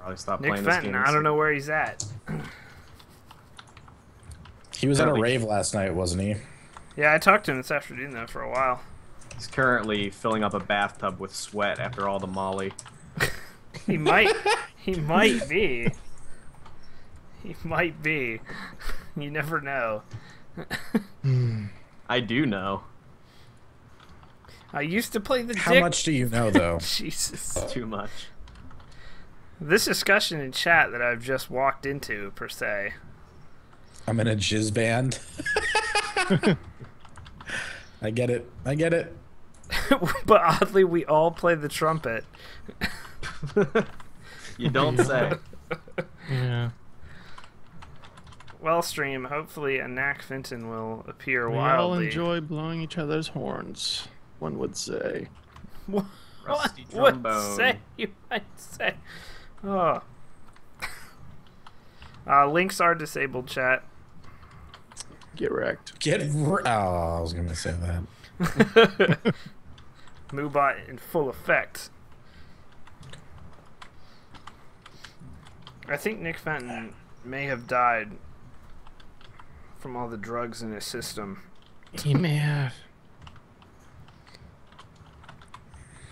Probably stop Nick playing Fenton, this game. I don't know where he's at. He was at a rave last night, wasn't he? Yeah, I talked to him this afternoon though for a while. He's currently filling up a bathtub with sweat after all the Molly. He might. He might be. He might be. You never know. I do know. I used to play the How much do you know, though? Jesus. Too much. This discussion in chat that I've just walked into, per se. I'm in a jizz band. I get it. I get it. But oddly, we all play the trumpet. You don't say. Yeah. Well, stream, hopefully a Knack Fenton will appear We all wildly. enjoy blowing each other's horns, one would say. Rusty What trombone. say? You might say. Oh. Links are disabled, chat. Get wrecked. Oh, I was gonna say that. Moobot in full effect. I think Nick Fenton may have died from all the drugs in his system. He may have.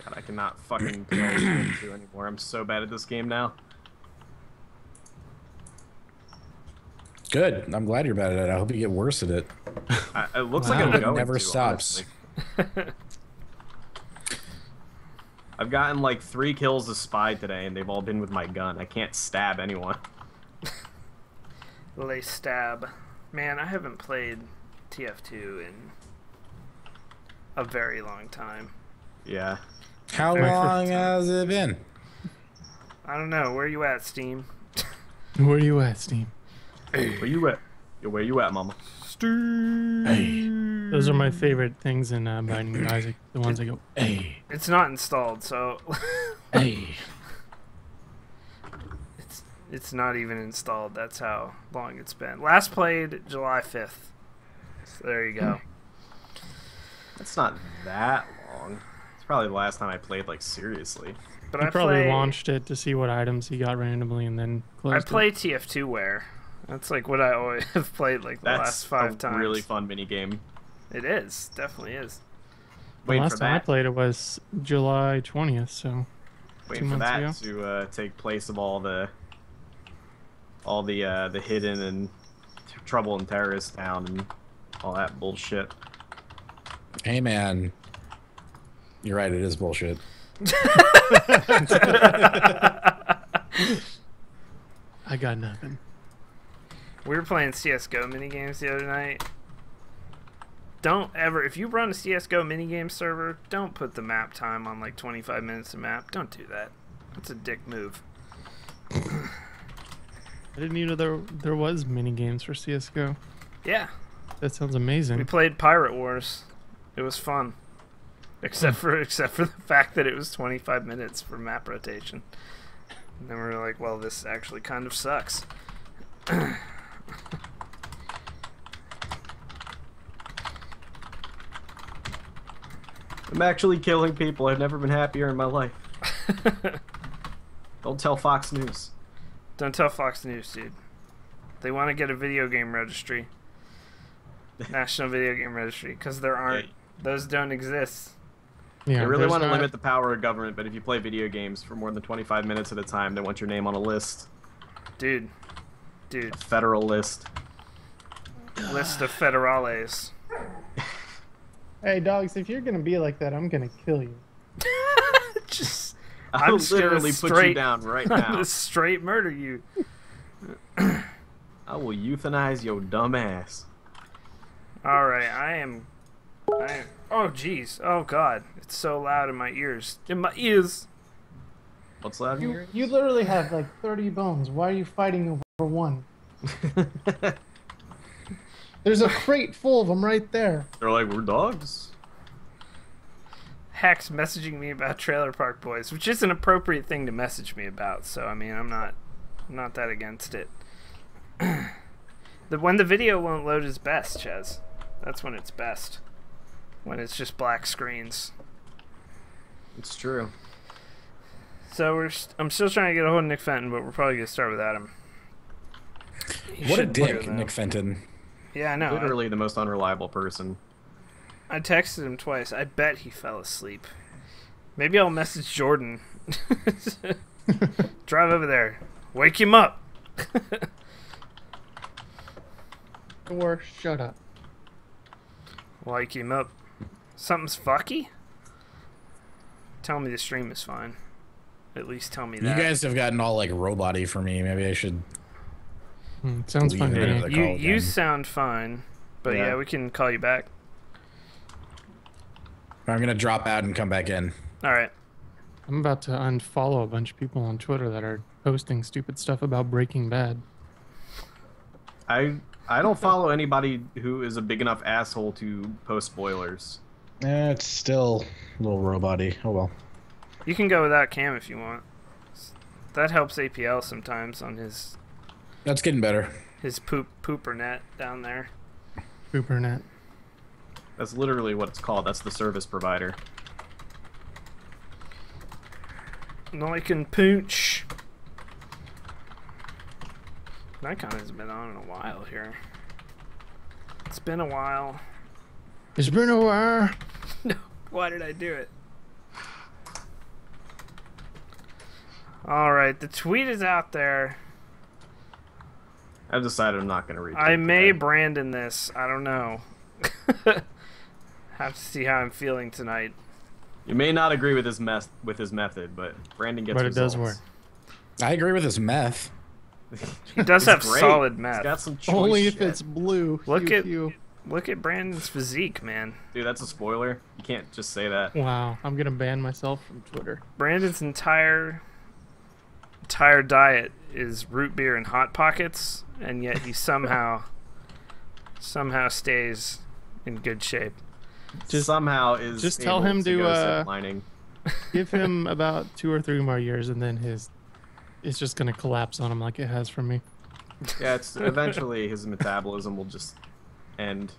God, I cannot fucking kill Stream 2 anymore. I'm so bad at this game now. Good. I'm glad you're bad at it. I hope you get worse at it. It looks Wow. like I'm It going never to, stops. honestly. I've gotten like 3 kills as spy today, and they've all been with my gun. I can't stab anyone. Lay stab. Man, I haven't played TF2 in a very long time. Yeah. How long has it been? I don't know. Where you at, Steam? Where are you at, Steam? Where you at? Yo, where you at, mama? Steam. Hey. Those are my favorite things in Binding of Isaac. The ones that go, hey, It's not installed, so hey. it's not even installed. That's how long it's been. Last played July 5th. So there you go. That's not that long. It's probably the last time I played, like, seriously. But He I probably play, launched it to see what items he got randomly and then I closed play TF2 where. That's like what I always have played like the That's last 5 a times. really fun mini game. It is. Definitely is. it. The Waiting last for time I that. played it was July 20th, so Waiting 2 for that months to take place of all the hidden and trouble in terrorist town and all that bullshit. Hey, man. You're right. It is bullshit. I got nothing. We were playing CSGO minigames the other night. Don't ever, if you run a CSGO minigame server, don't put the map time on like 25 minutes a map. Don't do that. That's a dick move. I didn't even know there was mini games for CS:GO. Yeah, That sounds we amazing. played Pirate Wars. It was fun, except for the fact that it was 25 minutes for map rotation. And then we were like, well, this actually kind of sucks. I'm actually killing people. I've never been happier in my life. Don't tell Fox News. Don't tell Fox News, dude. They want to get a video game registry. National Video Game Registry, because there aren't. Those don't exist. Yeah, They really there's want to not- limit the power of government, but if you play video games for more than 25 minutes at a time, they want your name on a list. Dude. A federal list. List of federales. Hey, dogs, if you're gonna be like that, I'm gonna kill you. Just, I'll just gonna literally put you straight- down right I'm now. gonna straight murder you. I will euthanize your dumb ass. Alright, I am. Oh, jeez. Oh, God. It's so loud in my ears. In my ears. What's that? You literally have like 30 bones. Why are you fighting over one? There's a crate full of them right there. They're like, we're dogs. Hack's messaging me about Trailer Park Boys, which is an appropriate thing to message me about. So, I mean, I'm not that against it. When the video won't load is best, Chaz. That's when it's best. When it's just black screens. It's true. So I'm still trying to get a hold of Nick Fenton, but we're probably gonna start with Adam. What a dick, Nick Fenton. Yeah, I know. Literally the most unreliable person. I texted him twice. I bet he fell asleep. Maybe I'll message Jordan. Drive over there. Wake him up. Or shut up. Wake him up. Something's fucky? Tell me the stream is fine. At least tell me that. You guys have gotten all like robot-y for me. Maybe I should. Sounds fun leave to it me. at the- You sound fine. But yeah, we can call you back. I'm gonna drop out and come back in. Alright. I'm about to unfollow a bunch of people on Twitter that are posting stupid stuff about Breaking Bad. I don't follow anybody who is a big enough asshole to post spoilers. It's still a little robot-y. Oh well. You can go without Cam if you want. That helps APL sometimes on his That's getting better. pooper net down there. Poopernet. That's literally what it's called. That's the service provider. NikonPunch. Nikon has been on in a while here. It's been a while. It's been a while. No, why did I do it? Alright, the tweet is out there. I've decided I'm not going to read it. I may Brandon this. I don't know. Have to see how I'm feeling tonight. You may not agree with his method, but Brandon gets But it results. does work. I agree with his meth. He does It's have great. solid He's meth. got some choice Only if shit. it's blue. Look at Brandon's physique, man. Dude, that's a spoiler. You can't just say that. Wow, I'm gonna ban myself from Twitter. Brandon's entire diet is root beer and hot pockets, and yet he somehow stays in good shape. Just- somehow is just tell able him to, go ziplining. Give him about 2 or 3 more years, and then it's just gonna collapse on him like it has for me. Yeah, it's eventually his metabolism will just end.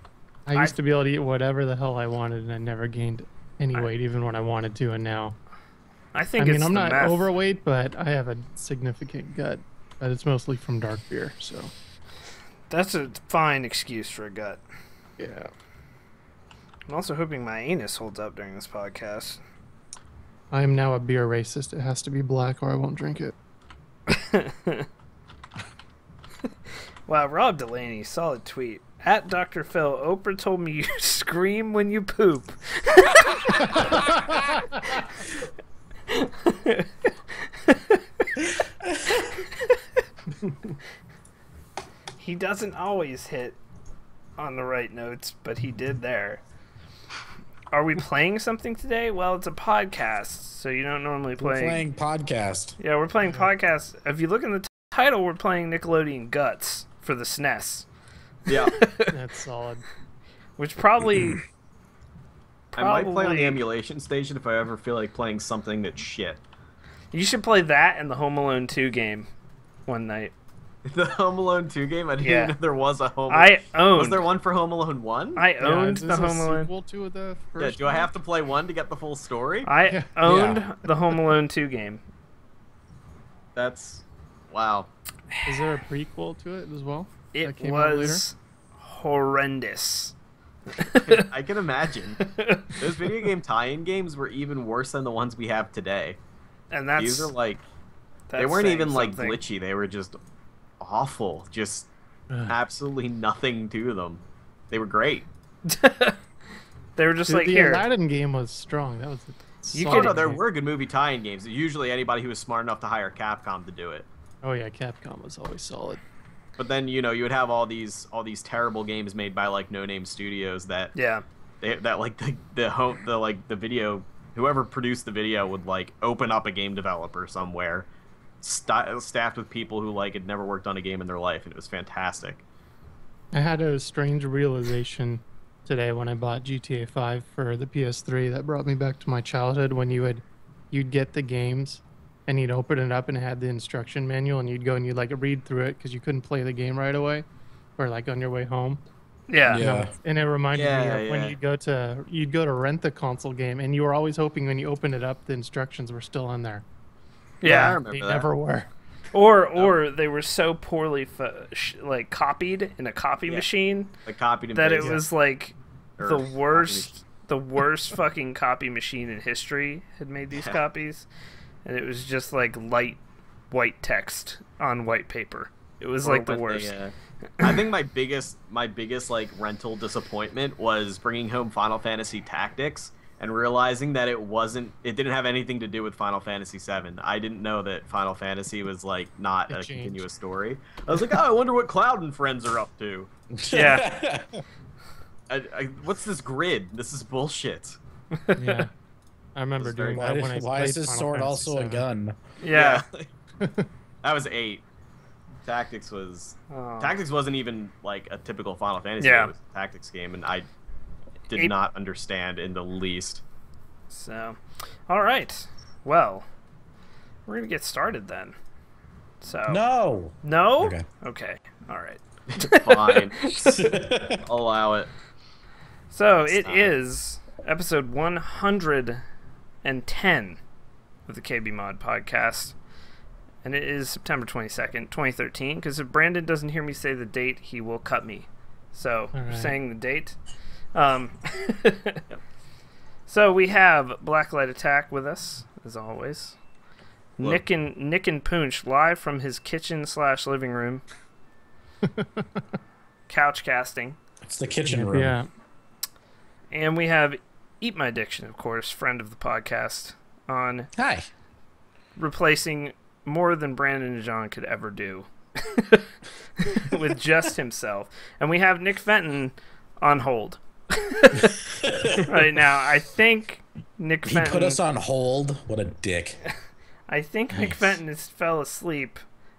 I used to be able to eat whatever the hell I wanted, and I never gained any weight, even when I wanted to. And now, I think I mean, it's I'm the not meth. overweight, but I have a significant gut. But it's mostly from dark beer, so That's a fine excuse for a gut. yeah. I'm also hoping my anus holds up during this podcast. I am now a beer racist. It has to be black, or I won't drink it. Wow, Rob Delaney, solid tweet. At Dr. Phil, Oprah told me you scream when you poop. He doesn't always hit on the right notes, but he did there. Are we playing something today? Well, it's a podcast, so you don't normally We're play. playing podcast. Yeah, we're playing podcast. If you look in the title, we're playing Nickelodeon Guts for the SNES, Yeah. That's solid. which probably I might play on the Probably. emulation station if I ever feel like playing something that's shit. you should play that and the Home Alone 2 game one night. The Home Alone 2 game? I didn't Yeah. even know there was a Home I owned. Was there one for Home Alone 1? I Yeah, owned is the this a Home Alone. sequel to the Yeah, first do I one? have to play 1 to get the full story? I Yeah. owned Yeah. the Home Alone 2 game. That's... Wow. Is there a prequel to it as well? It That came out was horrendous. I can imagine. Those video game tie-in games were even worse than the ones we have today. And that's These are like... They that's weren't saying even like something. glitchy. They were just awful. Just absolutely nothing to them. They were great. They were just Dude, like, the here. Aladdin game was strong. That was a You Oh solid no, there game. were good movie tie-in games. Usually anybody who was smart enough to hire Capcom to do it. Oh yeah, Capcom was always solid. But then you would have all these terrible games made by like no-name studios that Yeah. like the video, whoever produced the video would like open up a game developer somewhere, staffed with people who like had never worked on a game in their life, and it was fantastic. I had a strange realization today when I bought GTA 5 for the PS3 that brought me back to my childhood when you'd get the games and you'd open it up and it had the instruction manual and you'd go and you'd like read through it because you couldn't play the game right away or like on your way home. Yeah. Yeah. And it reminded me Yeah, of when yeah. you'd go to rent the console game and you were always hoping when you opened it up the instructions were still in there. Yeah, I Yeah. remember They that. never were. Or they were so poorly like copied in a copy Yeah. machine Like copied and that it pasted. was like Or the copy worst fucking copy machine in history had made these Yeah. copies, and it was just like light white text on white paper. It was Or like the when worst. they, I think my biggest like rental disappointment was bringing home Final Fantasy Tactics and realizing that it didn't have anything to do with Final Fantasy VII. I didn't know that Final Fantasy was like not It a changed. continuous story. I was like, oh, I wonder what Cloud and friends are up to. Yeah. What's this grid? This is bullshit. Yeah. I remember was very- doing that when I Why played is his Final sword Fantasy also a VII. gun? Yeah. That was 8. Tactics Oh. wasn't even like a typical Final Fantasy. Yeah. It was a tactics game, and I did 8 not understand in the least. So, all right. Well, we're gonna get started then. So No. No? Okay. Okay. All right. Fine. Allow it. So It's it time. is episode 110 of the KBMOD podcast. And it is September 22nd, 2013. Because if Brandon doesn't hear me say the date, he will cut me. So, All right. saying the date. So we have Blackliteattack with us, as always. Hello. NikonPunch live from his kitchen/living room. Couch casting. It's the kitchen room. Yeah. And we have EatMyDiction, of course, friend of the podcast, on Hi. replacing more than Brandon and John could ever do with just himself. And we have Nick Fenton on hold right now. I think Nick He Fenton. put us on hold. What a dick. I think Nick Nice. Fenton fell asleep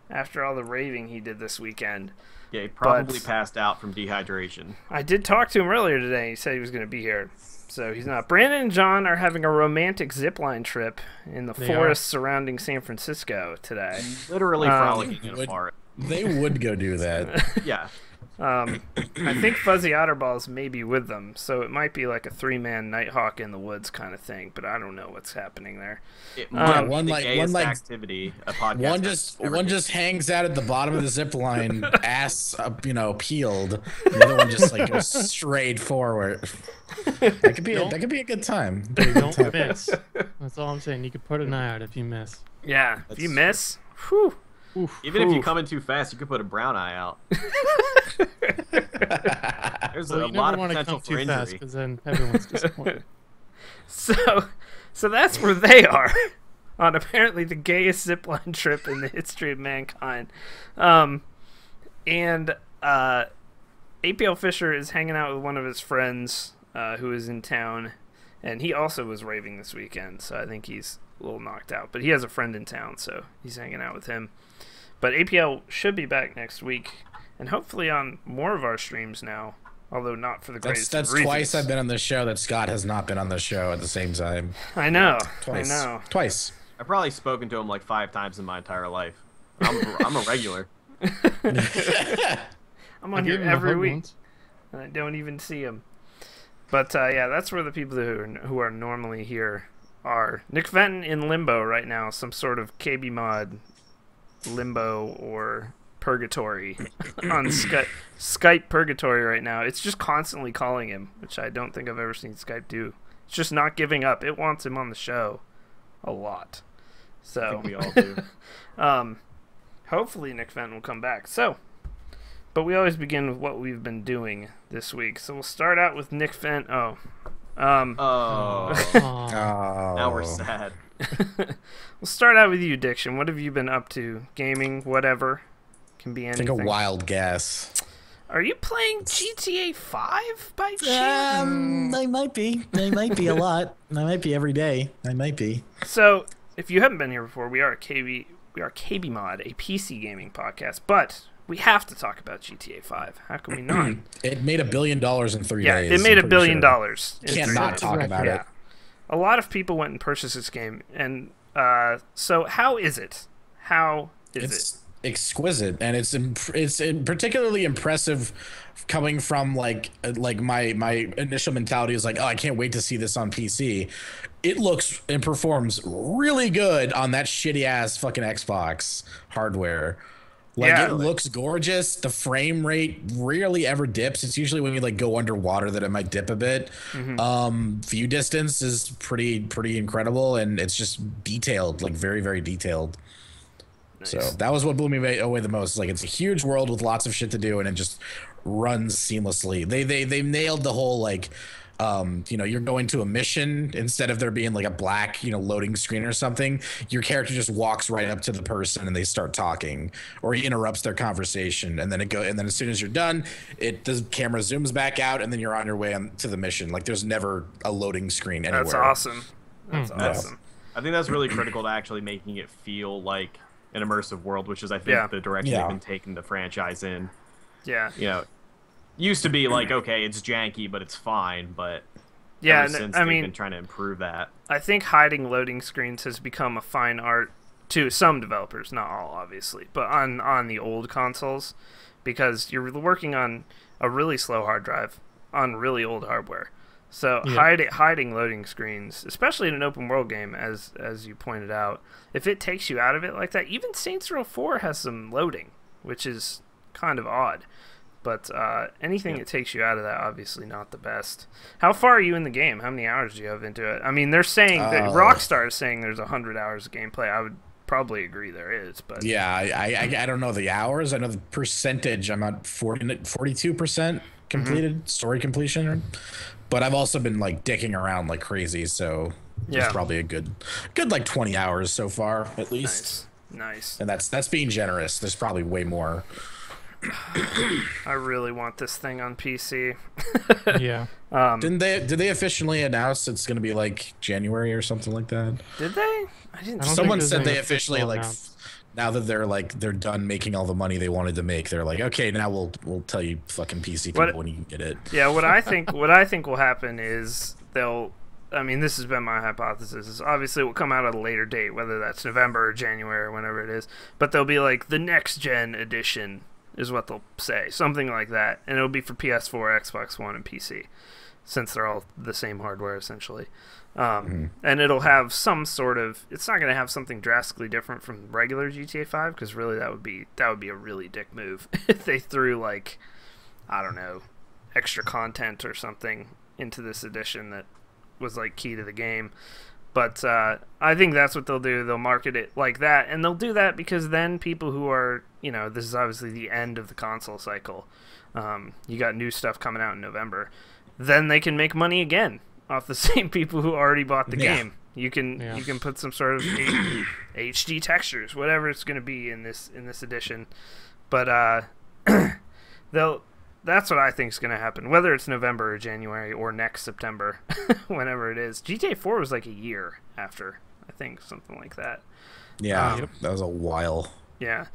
after all the raving he did this weekend. Yeah, he probably But- passed out from dehydration. I did talk to him earlier today. He said he was going to be here. So he's not. Brandon and John are having a romantic zipline trip in the They forest surrounding San Francisco today. Literally frolicking in a would- forest. They would go do that. Yeah. I think Fuzzy Otterballs may be with them, so it might be like a 3-man Nighthawk in the woods kind of thing, but I don't know what's happening there. It Yeah, might be one the like- one gayest like- activity a podcast One has just ever one did. just hangs out at the bottom of the zip line, ass up, peeled. The other one just like goes straight forward. That could be a good time. Be a good Don't time. miss. That's all I'm saying. You could put an eye out if you miss. Yeah, if you That's- miss, whew. Oof. Even if you Oof. come in too fast, you could put a brown eye out. There's Well, a you lot never of want to potential come for too fast injury. because then everyone's disappointed. So that's where they are on apparently the gayest zipline trip in the history of mankind. And APL Fisher is hanging out with one of his friends who is in town, and he also was raving this weekend, so I think he's a little knocked out. But he has a friend in town, so he's hanging out with him. But APL should be back next week, and hopefully on more of our streams now, although not for the greatest That's of reasons. twice I've been on this show that Scott has not been on the show at the same time. I know. Twice. I know. Twice. I've probably spoken to him like 5 times in my entire life. I'm a regular. I'm I on gave here him a every hug week, once. and I don't even see him. But yeah, that's where the people who are normally here are. Nick Fenton in limbo right now, some sort of KBMOD limbo or purgatory on Skype purgatory right now. It's just constantly calling him, which I don't think I've ever seen Skype do. It's just not giving up. It wants him on the show a lot. I So think we all do. hopefully Nick Fenton will come back. So, but we always begin with what we've been doing this week. So we'll start out with Nick Fenton. Oh, Aw. Oh. now we're sad. We'll start out with you, Diction. What have you been up to? Gaming, whatever. Can be anything. Take a wild guess. Are you playing GTA 5 by chance? I might be. I might be a lot. I might be every day. I might be. So, if you haven't been here before, we are KBMOD, a PC gaming podcast, but we have to talk about GTA 5. How can we not? It made $1 billion in 3 Yeah, days. it made I'm $1 pretty billion. sure. in Can't 3 not days. talk about Yeah. it. A lot of people went and purchased this game, and so how is it? How is it? exquisite, and it's particularly impressive coming from like my initial mentality is like, oh, I can't wait to see this on PC. It looks and performs really good on that shitty ass fucking Xbox hardware. Like, Yeah. it looks gorgeous. The frame rate rarely ever dips. It's usually when you like go underwater that it might dip a bit. View distance is pretty incredible, and it's just detailed, like very, very detailed. Nice. So that was what blew me away the most. Like, it's a huge world with lots of shit to do, and it just runs seamlessly. They nailed the whole like, you know, you're going to a mission, instead of there being like a black, you know, loading screen or something, your character just walks right up to the person and they start talking, or he interrupts their conversation, and then and then as soon as you're done, the camera zooms back out, and then you're on your way to the mission. Like, there's never a loading screen anywhere. That's awesome. That's awesome. I think that's really critical to actually making it feel like an immersive world, which is, I think, the direction they've been taking the franchise in. Yeah. You know, used to be like, okay, it's janky, but it's fine, but yeah, ever since they've been trying to improve that. I think hiding loading screens has become a fine art to some developers, not all, obviously, but on the old consoles, because you're working on a really slow hard drive on really old hardware. So hiding loading screens, especially in an open world game, as you pointed out, if it takes you out of it like that, even Saints Row 4 has some loading, which is kind of odd. But anything that takes you out of that, obviously not the best. How far are you in the game? How many hours do you have into it? I mean, they're saying that Rockstar is saying there's 100 hours of gameplay. I would probably agree there is, but yeah, I don't know the hours. I know the percentage. I'm at 42% completed story completion, but I've also been like dicking around like crazy, so it's probably a good like 20 hours so far at least. Nice. And that's being generous. There's probably way more. I really want this thing on PC. Yeah. Did they officially announce it's going to be like January or something like that? Did they? I didn't. Someone said they officially like now that they're done making all the money they wanted to make, they're like, okay, now we'll tell you fucking PC people when you can get it. Yeah, what I think will happen is I mean, this has been my hypothesis, is obviously it will come out at a later date, whether that's November or January or whenever it is, but they'll be like the next gen edition is what they'll say, something like that, and it'll be for PS4, Xbox One, and PC, since they're all the same hardware essentially. And it'll have some sort of, it's not going to have something drastically different from regular GTA 5, because really that would be a really dick move if they threw, like, I don't know, extra content or something into this edition that was like key to the game. But I think that's what they'll do. They'll market it like that, and they'll do that because then people who are, you know, this is obviously the end of the console cycle. You got new stuff coming out in November. Then they can make money again off the same people who already bought the game. You can put some sort of HD textures, whatever it's going to be in this edition. But that's what I think is going to happen, whether it's November or January or next September, whenever it is. GTA 4 was like a year after, I think, something like that. Yeah, that was a while. Yeah,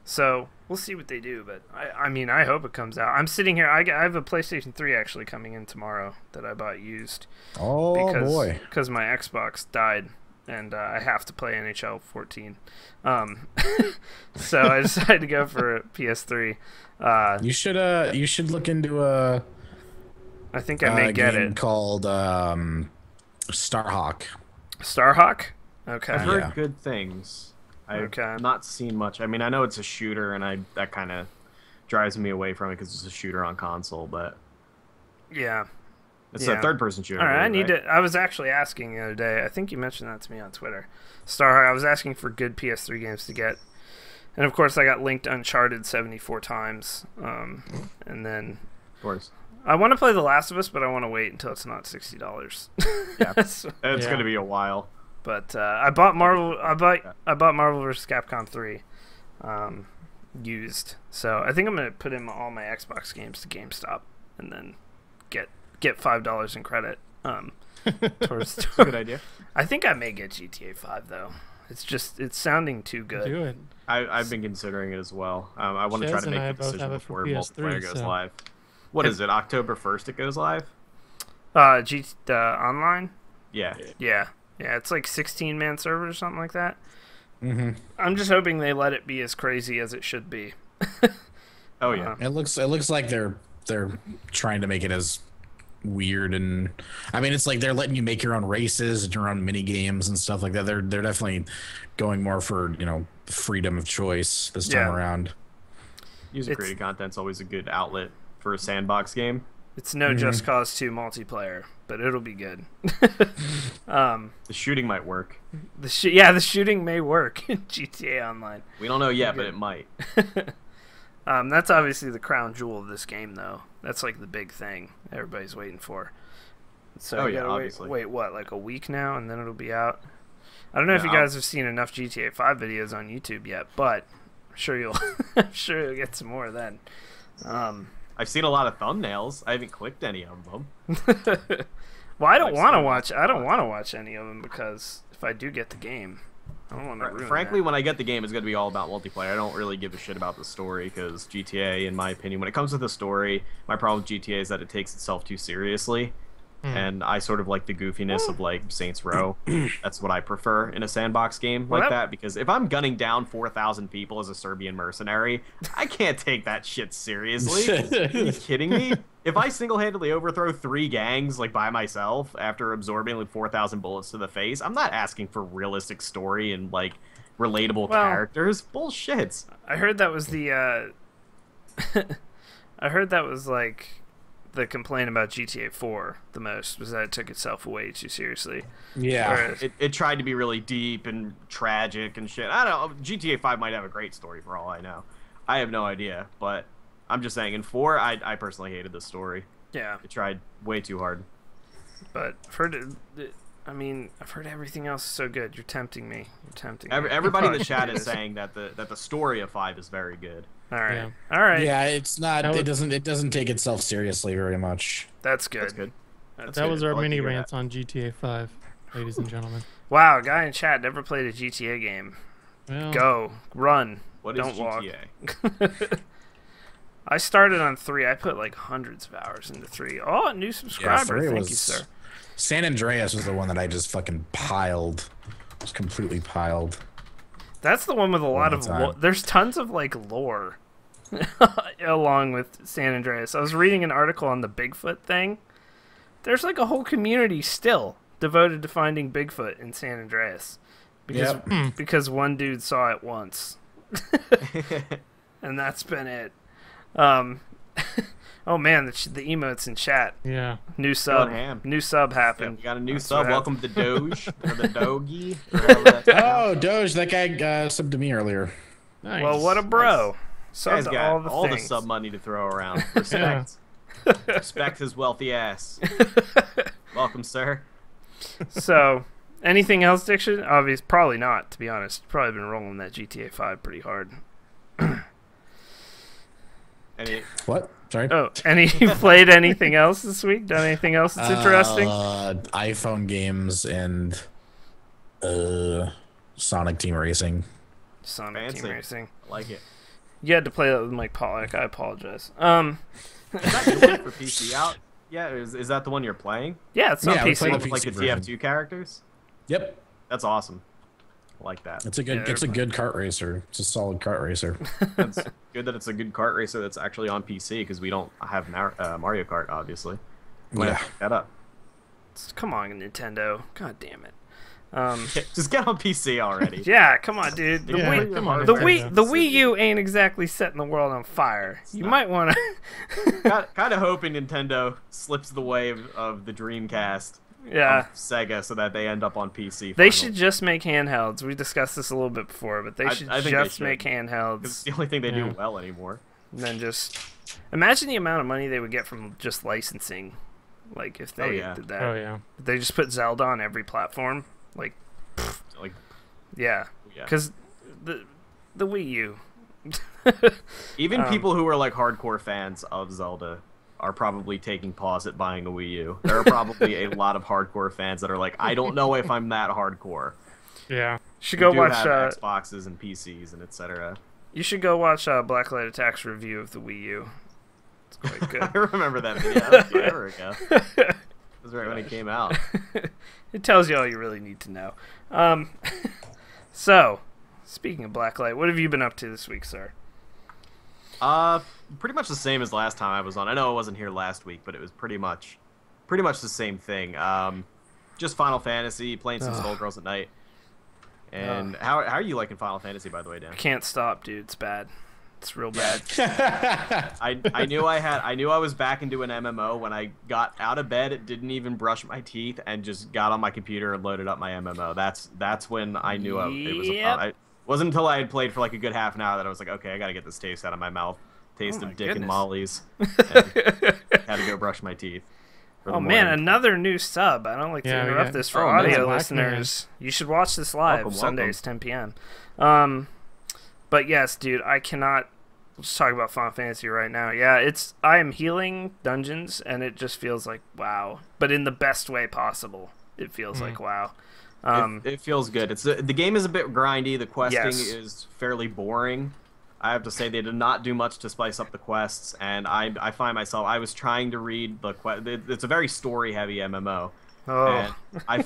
so we'll see what they do, but I mean, I hope it comes out. I'm sitting here, I have a PlayStation 3 actually coming in tomorrow that I bought used. Oh, boy. Because my Xbox died, and I have to play NHL 14. So I decided to go for a PS3. You should look into I think I may get game it. called Starhawk. Starhawk? Okay. I've heard good things. I've not seen much. I mean, I know it's a shooter, and that kind of drives me away from it because it's a shooter on console. But yeah, it's a third-person shooter. All right, I was actually asking the other day. I think you mentioned that to me on Twitter. Starhawk. I was asking for good PS3 games to get, and of course, I got linked Uncharted 74 times. And then, of course, I want to play The Last of Us, but I want to wait until it's not $60. Yeah, it's going to be a while. But I bought Marvel. I bought Marvel vs. Capcom 3, used. So I think I'm gonna put in all my Xbox games to GameStop, and then get $5 in credit. Towards That's a good idea. I think I may get GTA 5 though. It's sounding too good. Do it. I've been considering it as well. I want to try to make the decision before multiplayer goes so. live. What is it? October 1st it goes live? Online. Yeah. Yeah, it's like 16-man servers or something like that. I'm just hoping they let it be as crazy as it should be. Oh yeah. It looks like they're trying to make it as weird, and I mean it's like they're letting you make your own races and your own mini games and stuff like that. They're definitely going more for, you know, freedom of choice this time around. User created content's always a good outlet for a sandbox game. It's no Just Cause 2 multiplayer, but it'll be good. The shooting might work. The shooting may work in GTA Online. We don't know yet, but it might. That's obviously the crown jewel of this game, though. That's like the big thing everybody's waiting for. So obviously. Wait, what? Like a week now, and then it'll be out. I don't know if you guys have seen enough GTA 5 videos on YouTube yet, but I'm sure you'll get some more then. I've seen a lot of thumbnails. I haven't clicked any of them. Well, I don't want to watch. I don't want to watch any of them because if I do get the game, I don't want to ruin Frankly, that. when I get the game, it's going to be all about multiplayer. I don't really give a shit about the story because GTA, in my opinion, when it comes to the story, my problem with GTA is that it takes itself too seriously. And I sort of like the goofiness of like Saints Row. That's what I prefer in a sandbox game like that, because if I'm gunning down 4,000 people as a Serbian mercenary, I can't take that shit seriously. Are you kidding me? If I single-handedly overthrow 3 gangs like by myself after absorbing like 4,000 bullets to the face, I'm not asking for realistic story and like relatable characters. Bullshit. I heard that was the I heard that was like the complaint about GTA 4 the most, was that it took itself way too seriously. Yeah. It tried to be really deep and tragic and shit. I don't know. GTA 5 might have a great story for all I know. I have no idea, but I'm just saying in 4, I personally hated the story. Yeah. It tried way too hard. But I've heard I've heard everything else is so good. You're tempting me. Everybody in the chat is saying that the story of 5 is very good. All right. All right. Yeah, it's not. It doesn't take itself seriously very much. That's good. That's good. That was our mini rants on GTA 5, ladies and gentlemen. Wow, guy in chat never played a GTA game. Well, Go, run. What don't is walk. GTA? I started on 3. I put like hundreds of hours into 3. Oh, new subscriber. Thank you, sir. San Andreas was the one that I just fucking piled. Just completely piled. That's the one with a lot of there's tons of like lore along with San Andreas. I was reading an article on the Bigfoot thing. There's like a whole community still devoted to finding Bigfoot in San Andreas because one dude saw it once. And that's been it. Oh man, the emotes in chat. Yeah. New sub happened. Yeah, we got a new sub. Welcome to Doge or the Dogie. Oh, Doge, that guy subbed to me earlier. Nice. Well, what a bro. Guy's got all the sub money to throw around. Respect. Respect his wealthy ass. Welcome, sir. So, anything else, Diction? Obviously, probably not, to be honest. Probably been rolling that GTA 5 pretty hard. What? Sorry? Oh, you played anything else this week? Done anything else that's interesting? iPhone games and Sonic Team Racing. Sonic Team Racing. I like it. You had to play that with Mike Pollock. I apologize. Is that your one for PC out? Yeah, is that the one you're playing? Yeah, it's on PC. With, like the TF2 characters? Yep. That's awesome. I like that. It's a good kart racer. It's a solid kart racer. It's good that it's a good kart racer that's actually on PC because we don't have Mario Kart, obviously. Might have to pick that up. Come on, Nintendo. God damn it. Just get on PC already. Yeah, come on, dude. The Wii U ain't exactly setting the world on fire. You might want to. Kind of hoping Nintendo slips the way of the Dreamcast. Yeah. Sega, so that they end up on PC. They should just make handhelds. We discussed this a little bit before, but they should just make handhelds. It's the only thing they do well anymore. And then just imagine the amount of money they would get from just licensing. Like if they did that. Oh yeah. They just put Zelda on every platform. Yeah. Because the Wii U. Even people who are like hardcore fans of Zelda are probably taking pause at buying a Wii U. There are probably a lot of hardcore fans that are like, I don't know if I'm that hardcore. Yeah. Should go watch Xboxes and PCs and etc. You should go watch Blackliteattack's review of the Wii U. It's quite good. I remember that video. That was forever ago. That was right when it came out. It tells you all you really need to know. So, Speaking of Blacklight, what have you been up to this week, sir? Pretty much the same as last time I was on. I know I wasn't here last week, but it was pretty much the same thing. Just Final Fantasy, playing some Skullgirls at night. And how are you liking Final Fantasy, by the way, Dan? I can't stop, dude. It's bad. It's real bad. I knew I was back into an MMO when I got out of bed, didn't even brush my teeth, and just got on my computer and loaded up my MMO. That's when I knew it was a problem. It wasn't until I had played for like a good half an hour that I was like, okay, I gotta get this taste out of my mouth. Taste of dick and mollies. Had to go brush my teeth. Oh man, another new sub. I don't like to interrupt this for audio listeners. You should watch this live Sundays, 10 p.m. But yes, dude, I cannot. Let's talk about Final Fantasy right now. Yeah, I am healing dungeons, and it just feels like wow, but in the best way possible. It feels like wow. It feels good. The game is a bit grindy. The questing is fairly boring. I have to say they did not do much to spice up the quests, and I find myself I was trying to read the it's a very story heavy MMO. And I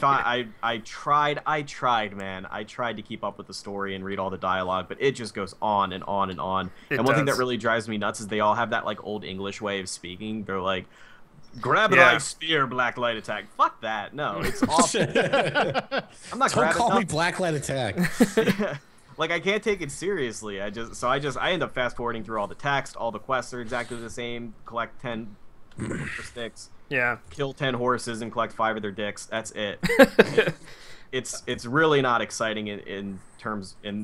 tried, man. I tried to keep up with the story and read all the dialogue, but it just goes on and on and on. And one thing that really drives me nuts is they all have that like old English way of speaking. They're like, grab it like spear, Blackliteattack. Fuck that. No, it's awful. I'm not Don't call me Blackliteattack. Like I can't take it seriously. I end up fast forwarding through all the text. All the quests are exactly the same. Collect 10 sticks. Yeah. Kill 10 horses and collect 5 of their dicks. That's it. It's really not exciting in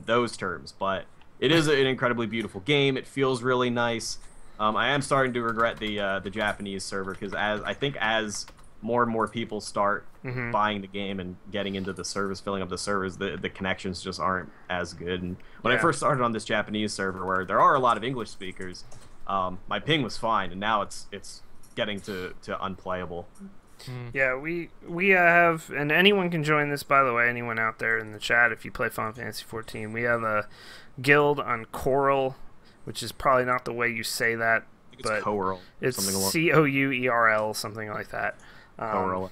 those terms, but it is an incredibly beautiful game. It feels really nice. I am starting to regret the Japanese server because as more and more people start buying the game and getting into the service, filling up the servers, the connections just aren't as good. And when I first started on this Japanese server, where there are a lot of English speakers, my ping was fine, and now it's getting to unplayable. Yeah, we have, and anyone can join this, by the way, anyone out there in the chat, if you play Final Fantasy 14, we have a guild on Coral, which is probably not the way you say that, but Coral. It's Courl, something like that. Coral.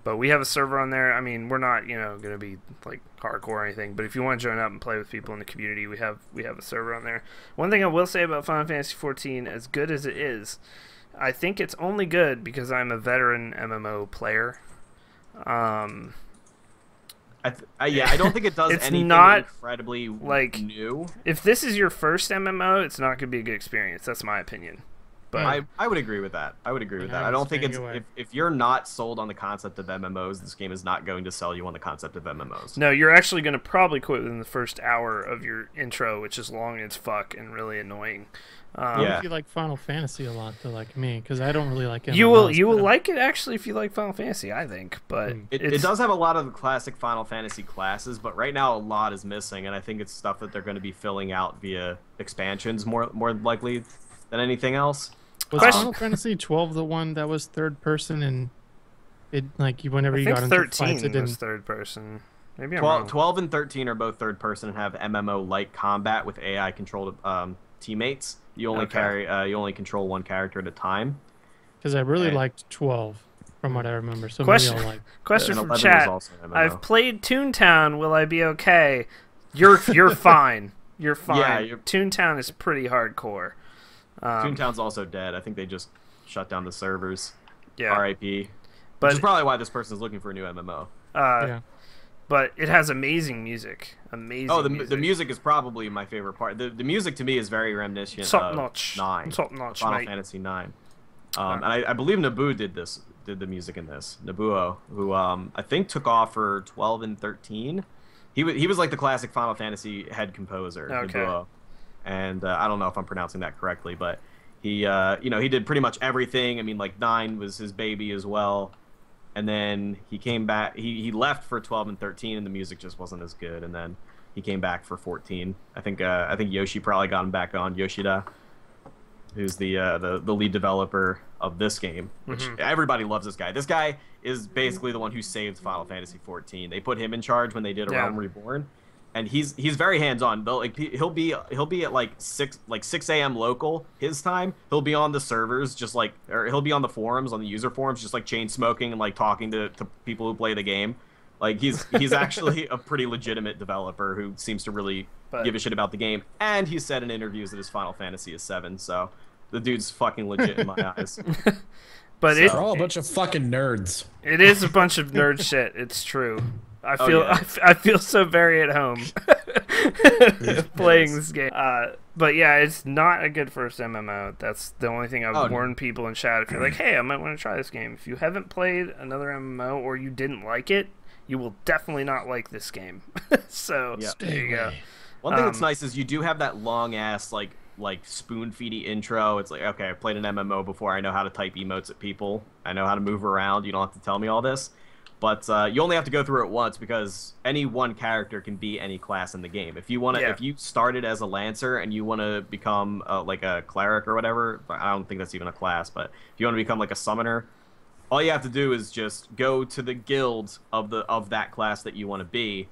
But we have a server on there. I mean, we're not, going to be like hardcore or anything, but if you want to join up and play with people in the community, we have a server on there. One thing I will say about Final Fantasy 14, as good as it is, I think it's only good because I'm a veteran MMO player. I don't think it does anything incredibly new. If this is your first MMO, it's not going to be a good experience. That's my opinion. But I would agree with that. I don't think if you're not sold on the concept of MMOs, this game is not going to sell you on the concept of MMOs. No, you're actually going to probably quit within the first hour of your intro, which is long as fuck and really annoying. If you like Final Fantasy a lot, though, like me, because I don't really like MMOs. You will like it actually if you like Final Fantasy, I think. But it does have a lot of the classic Final Fantasy classes, but right now a lot is missing, and I think it's stuff that they're going to be filling out via expansions more likely than anything else. Was Final Fantasy 12 the one that was third person, and it whenever you got into 13 fights, it was third person. Maybe 12 and 13 are both third person and have MMO-like combat with AI controlled teammates. You only you only control one character at a time. Because I really liked 12, from what I remember. So question from chat. I've played Toontown. Will I be okay? You're fine. You're fine. Yeah, Toontown is pretty hardcore. Toontown's also dead. I think they just shut down the servers. Yeah. R.I.P. Which is probably why this person is looking for a new MMO. But it has amazing music. The music is probably my favorite part. The music to me is very reminiscent of 9. Top-notch, Final Fantasy 9. And I believe Naboo did the music in this. Nabuo, who I think took off for 12 and 13. He was like the classic Final Fantasy head composer. Okay. Nabuo. And I don't know if I'm pronouncing that correctly, but he he did pretty much everything. I mean, like 9 was his baby as well. And then he came back. He left for 12 and 13, and the music just wasn't as good. And then he came back for 14. I think Yoshi probably got him back on. Yoshida, who's the lead developer of this game, which everybody loves this guy. This guy is basically the one who saved Final Fantasy 14. They put him in charge when they did A Realm Reborn, and he's very hands-on. He'll be at like 6 a.m. local his time. He'll be on the servers or he'll be on the forums, on the user forums, just like chain smoking and like talking to people who play the game. Like he's actually a pretty legitimate developer who seems to really give a shit about the game, and he said in interviews that his Final Fantasy is 7. So the dude's fucking legit in my eyes. But They're all a bunch of fucking nerds. It is a bunch of nerd shit. It's true. I feel yeah. I feel so very at home playing this game. But yeah, it's not a good first MMO. That's the only thing I've warned people in chat. If you're like, hey, I might want to try this game. If you haven't played another MMO or you didn't like it, you will definitely not like this game. So there you go. One thing that's nice is you do have that long ass like spoon-feedy intro. It's like, okay, I played an MMO before. I know how to type emotes at people. I know how to move around. You don't have to tell me all this. But you only have to go through it once because any one character can be any class in the game. If you want to, if you started as a Lancer and you want to become like a cleric or whatever, I don't think that's even a class. But if you want to become like a summoner, all you have to do is just go to the guild of that class that you want to be,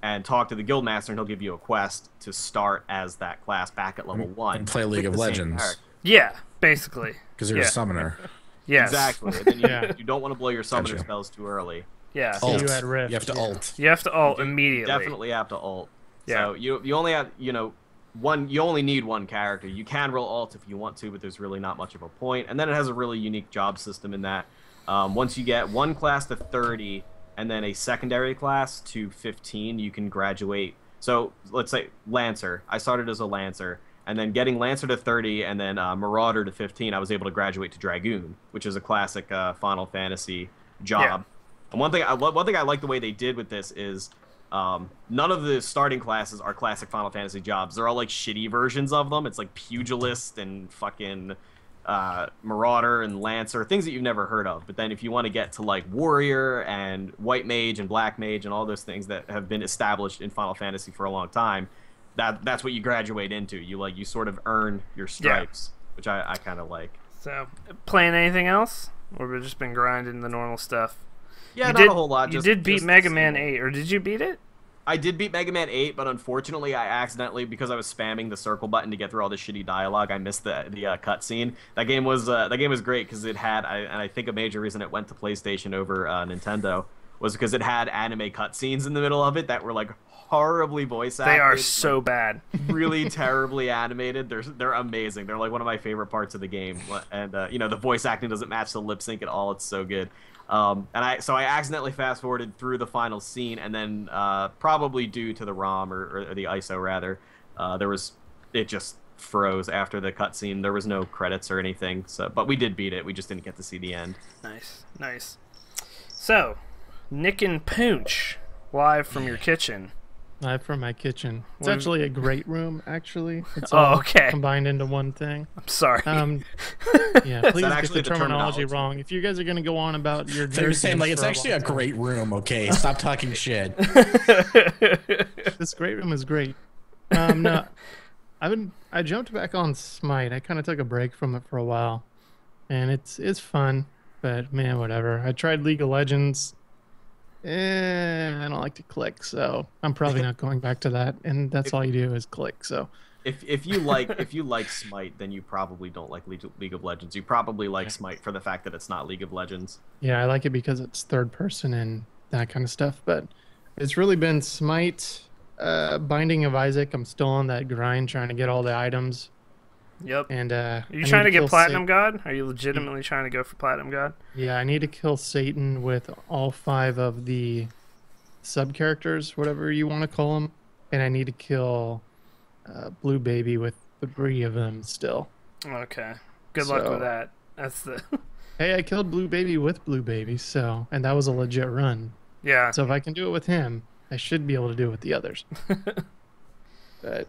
and talk to the guild master, and he'll give you a quest to start as that class back at level 1 and play League of Legends. Yeah, basically. Because you're a summoner. Yes. Exactly. And then you don't want to blow your summoner spells too early. Yeah. Ult. You had Rift. You have to ult. You have to ult immediately. Definitely have to ult. Yeah. So you only have you only need one character. You can roll ult if you want to, but there's really not much of a point. And then it has a really unique job system in that once you get one class to 30 and then a secondary class to 15, you can graduate. So let's say Lancer. I started as a Lancer. And then getting Lancer to 30 and then Marauder to 15, I was able to graduate to Dragoon, which is a classic Final Fantasy job. Yeah. And one thing I like the way they did with this is none of the starting classes are classic Final Fantasy jobs. They're all like shitty versions of them. It's like Pugilist and fucking Marauder and Lancer, things that you've never heard of. But then if you want to get to like Warrior and White Mage and Black Mage and all those things that have been established in Final Fantasy for a long time, that's what you graduate into. You sort of earn your stripes, which I kind of like. So, playing anything else? Or we've just been grinding the normal stuff? Yeah, not a whole lot. You did beat Mega Man 8, or did you beat it? I did beat Mega Man 8, but unfortunately I accidentally, because I was spamming the circle button to get through all this shitty dialogue, I missed the cutscene. That game was great because it had, and I think a major reason it went to PlayStation over Nintendo was because it had anime cutscenes in the middle of it that were like horribly voice acted. They are so bad. Really terribly animated. They're amazing. They're like one of my favorite parts of the game. And the voice acting doesn't match the lip sync at all. It's so good. And I accidentally fast forwarded through the final scene, and then probably due to the ROM or the ISO rather, it just froze after the cutscene. There was no credits or anything. But we did beat it. We just didn't get to see the end. Nice. So, NikonPunch, live from your kitchen. Live from my kitchen. It's actually a great room, actually. It's all combined into one thing. I'm sorry. Yeah, please get the terminology wrong. If you guys are going to go on about your... They're saying, like, it's actually a great room, okay? Stop talking shit. This great room is great. No, I jumped back on Smite. I kind of took a break from it for a while. And it's fun, but, man, whatever. I tried League of Legends. I don't like to click, so I'm probably not going back to that. And that's all you do is click. So if you like Smite, then you probably don't like League of Legends. You probably like Smite for the fact that it's not League of Legends. Yeah, I like it because it's third person and that kind of stuff. But it's really been Smite, Binding of Isaac. I'm still on that grind trying to get all the items. Yep. And are you trying to get Platinum God? Are you legitimately trying to go for Platinum God? Yeah, I need to kill Satan with all 5 of the sub characters, whatever you want to call them, and I need to kill Blue Baby with the 3 of them still. Okay. Good luck with that. That's the. Hey, I killed Blue Baby with Blue Baby, and that was a legit run. Yeah. So if I can do it with him, I should be able to do it with the others. But.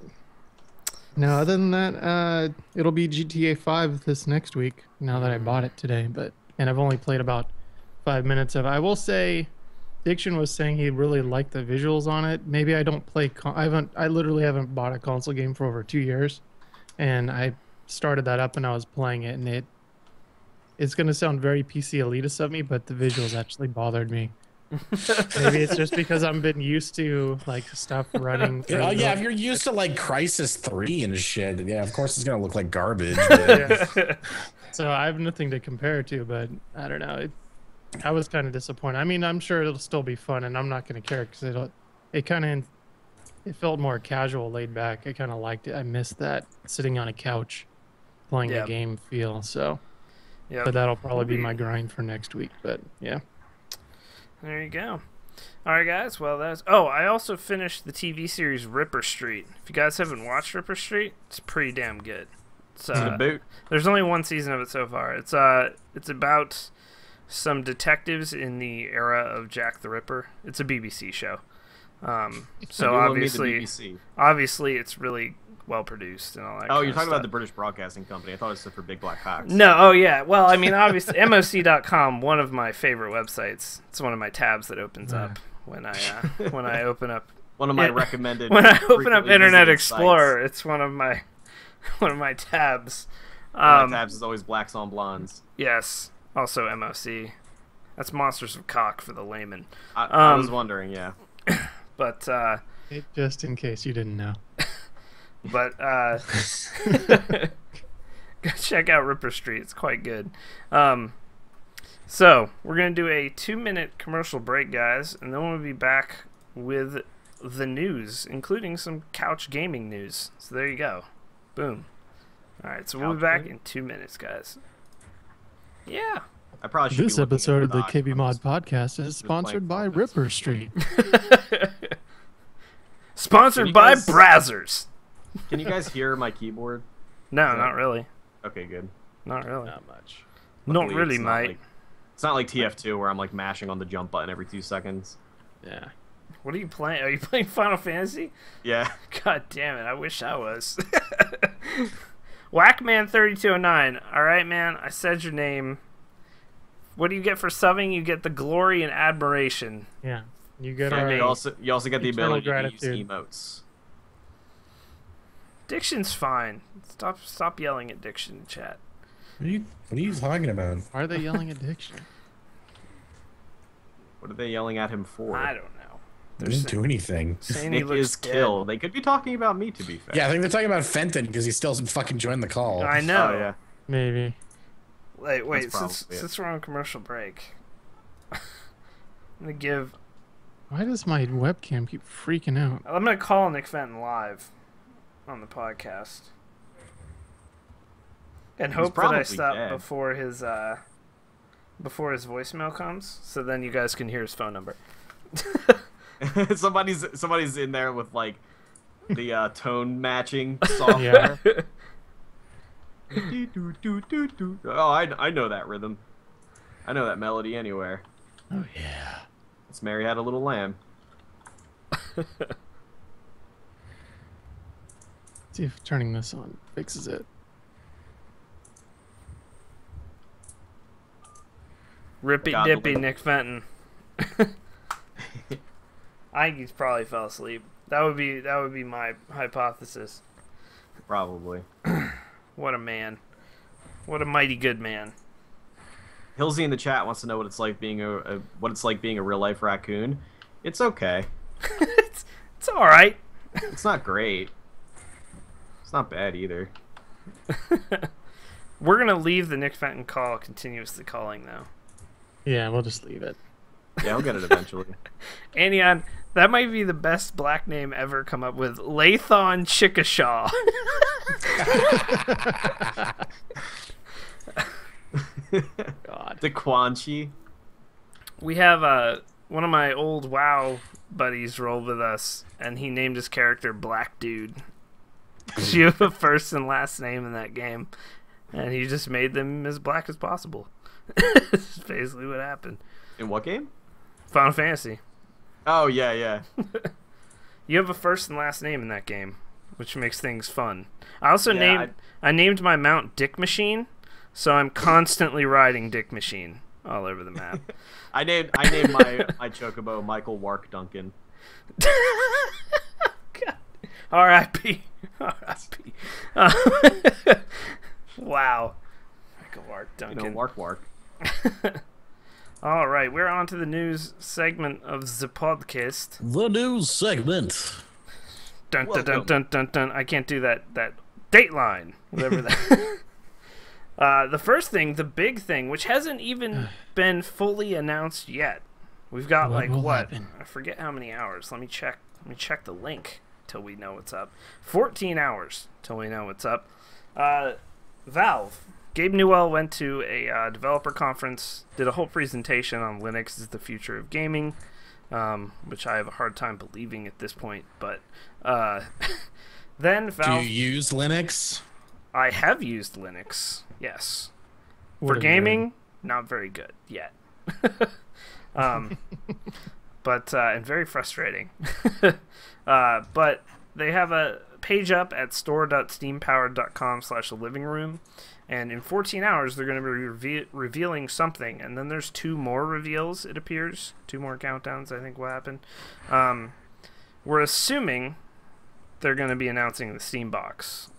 No, other than that, it'll be GTA 5 this next week, now that I bought it today, and I've only played about 5 minutes of it. I will say, Diction was saying he really liked the visuals on it. Maybe I don't play, I literally haven't bought a console game for over 2 years, and I started that up and I was playing it, and it's going to sound very PC elitist of me, but the visuals actually bothered me. Maybe it's just because I've been used to like stuff running. Oh yeah, if you're used to like Crisis 3 and shit, yeah, of course it's gonna look like garbage. But... So I have nothing to compare to, but I don't know. I was kind of disappointed. I mean, I'm sure it'll still be fun, and I'm not going to care because it felt more casual, laid back. I kind of liked it. I missed that sitting on a couch playing a game feel. So, but that'll probably be my grind for next week. But yeah, there you go. All right, guys. Well, that's. Oh, I also finished the TV series Ripper Street. If you guys haven't watched Ripper Street, it's pretty damn good. It's a boot. There's only one season of it so far. It's about some detectives in the era of Jack the Ripper. It's a BBC show. So obviously it's really well produced and all that. Oh, you're talking about the British Broadcasting Company. I thought it was for Big Black Cocks. No, oh yeah. Well, I mean, obviously, MOC.com, one of my favorite websites. It's one of my tabs that opens up when I open up. One of my recommended. When I open up Internet Explorer, it's one of my tabs. My tabs is always blacks on blondes. Yes. Also MOC. That's Monsters of Cock for the layman. I was wondering, yeah. But just in case you didn't know. But go check out Ripper Street. It's quite good. So we're gonna do a 2-minute commercial break, guys, and then we'll be back with the news, including some couch gaming news. So there you go. Boom. All right, so we'll be back in 2 minutes, guys. Yeah. I probably should. This episode of the KBMOD podcast is sponsored by Ripper Street. Sponsored by Brazzers. Can you guys hear my keyboard? No, not really. Okay, good. Not really. Not much. Not really, mate. It's not like TF2 where I'm like mashing on the jump button every 2 seconds. Yeah. What are you playing? Are you playing Final Fantasy? Yeah. God damn it! I wish I was. Whackman3209. All right, man. I said your name. What do you get for subbing? You get the glory and admiration. Yeah, you get. You also get the ability gratitude. to use emotes. Diction's fine. Stop yelling at Diction in chat. What are you talking about? Why are they yelling at Diction? What are they yelling at him for? I don't know. They didn't do anything. Nick is killed. They could be talking about me, to be fair. Yeah, I think they're talking about Fenton because he still hasn't fucking joined the call. I know. Oh, yeah. Maybe. Wait. Since we're on commercial break, I'm gonna give. Why does my webcam keep freaking out? I'm gonna call Nick Fenton live on the podcast and hope that I stop before his voicemail comes, so then you guys can hear his phone number. somebody's in there with like the tone matching software. Oh, I know that rhythm. I know that melody anywhere. Oh yeah. It's Mary Had a Little Lamb. See if turning this on fixes it. Rippy dippy Nick Fenton. I think he's probably fell asleep. That would be my hypothesis. Probably. What a man. What a mighty good man. Hillsy in the chat wants to know what it's like being a real life raccoon. It's okay. It's all right. It's not great. It's not bad either. We're gonna leave the Nick Fenton call continuously calling though. Yeah, we'll just leave it. Yeah, I'll get it eventually. Anion, that might be the best black name ever come up with. Lathon Chickashaw. God. DeQuanchi. We have one of my old WoW buddies rolled with us, and he named his character Black Dude. You have a first and last name in that game, and he just made them as black as possible. That's basically what happened. In what game? Final Fantasy. Oh, yeah. You have a first and last name in that game, which makes things fun. I also named my mount Dick Machine, so I'm constantly riding Dick Machine all over the map. I named my chocobo Michael Wark Duncan. God. R.I.P. R.I.P. Wow. Michael Wark Duncan. You know, Wark. All right, we're on to the news segment of the podcast. The news segment. Dun dun dun dun dun dun. I can't do that Dateline, whatever that. The first thing, the big thing, which hasn't even been fully announced yet. We've got What will happen? I forget how many hours. Let me check the link till we know what's up. 14 hours till we know what's up. Valve. Gabe Newell went to a developer conference, did a whole presentation on Linux is the future of gaming, which I have a hard time believing at this point. But then Valve. Do you use Linux? I have used Linux, yes. What For a gaming, not very good yet. But and very frustrating. But they have a page up at store.steampowered.com/living-room, and in 14 hours they're going to be revealing something, and then there's 2 more reveals, it appears. 2 more countdowns, I think, will happen. We're assuming they're going to be announcing the Steam box,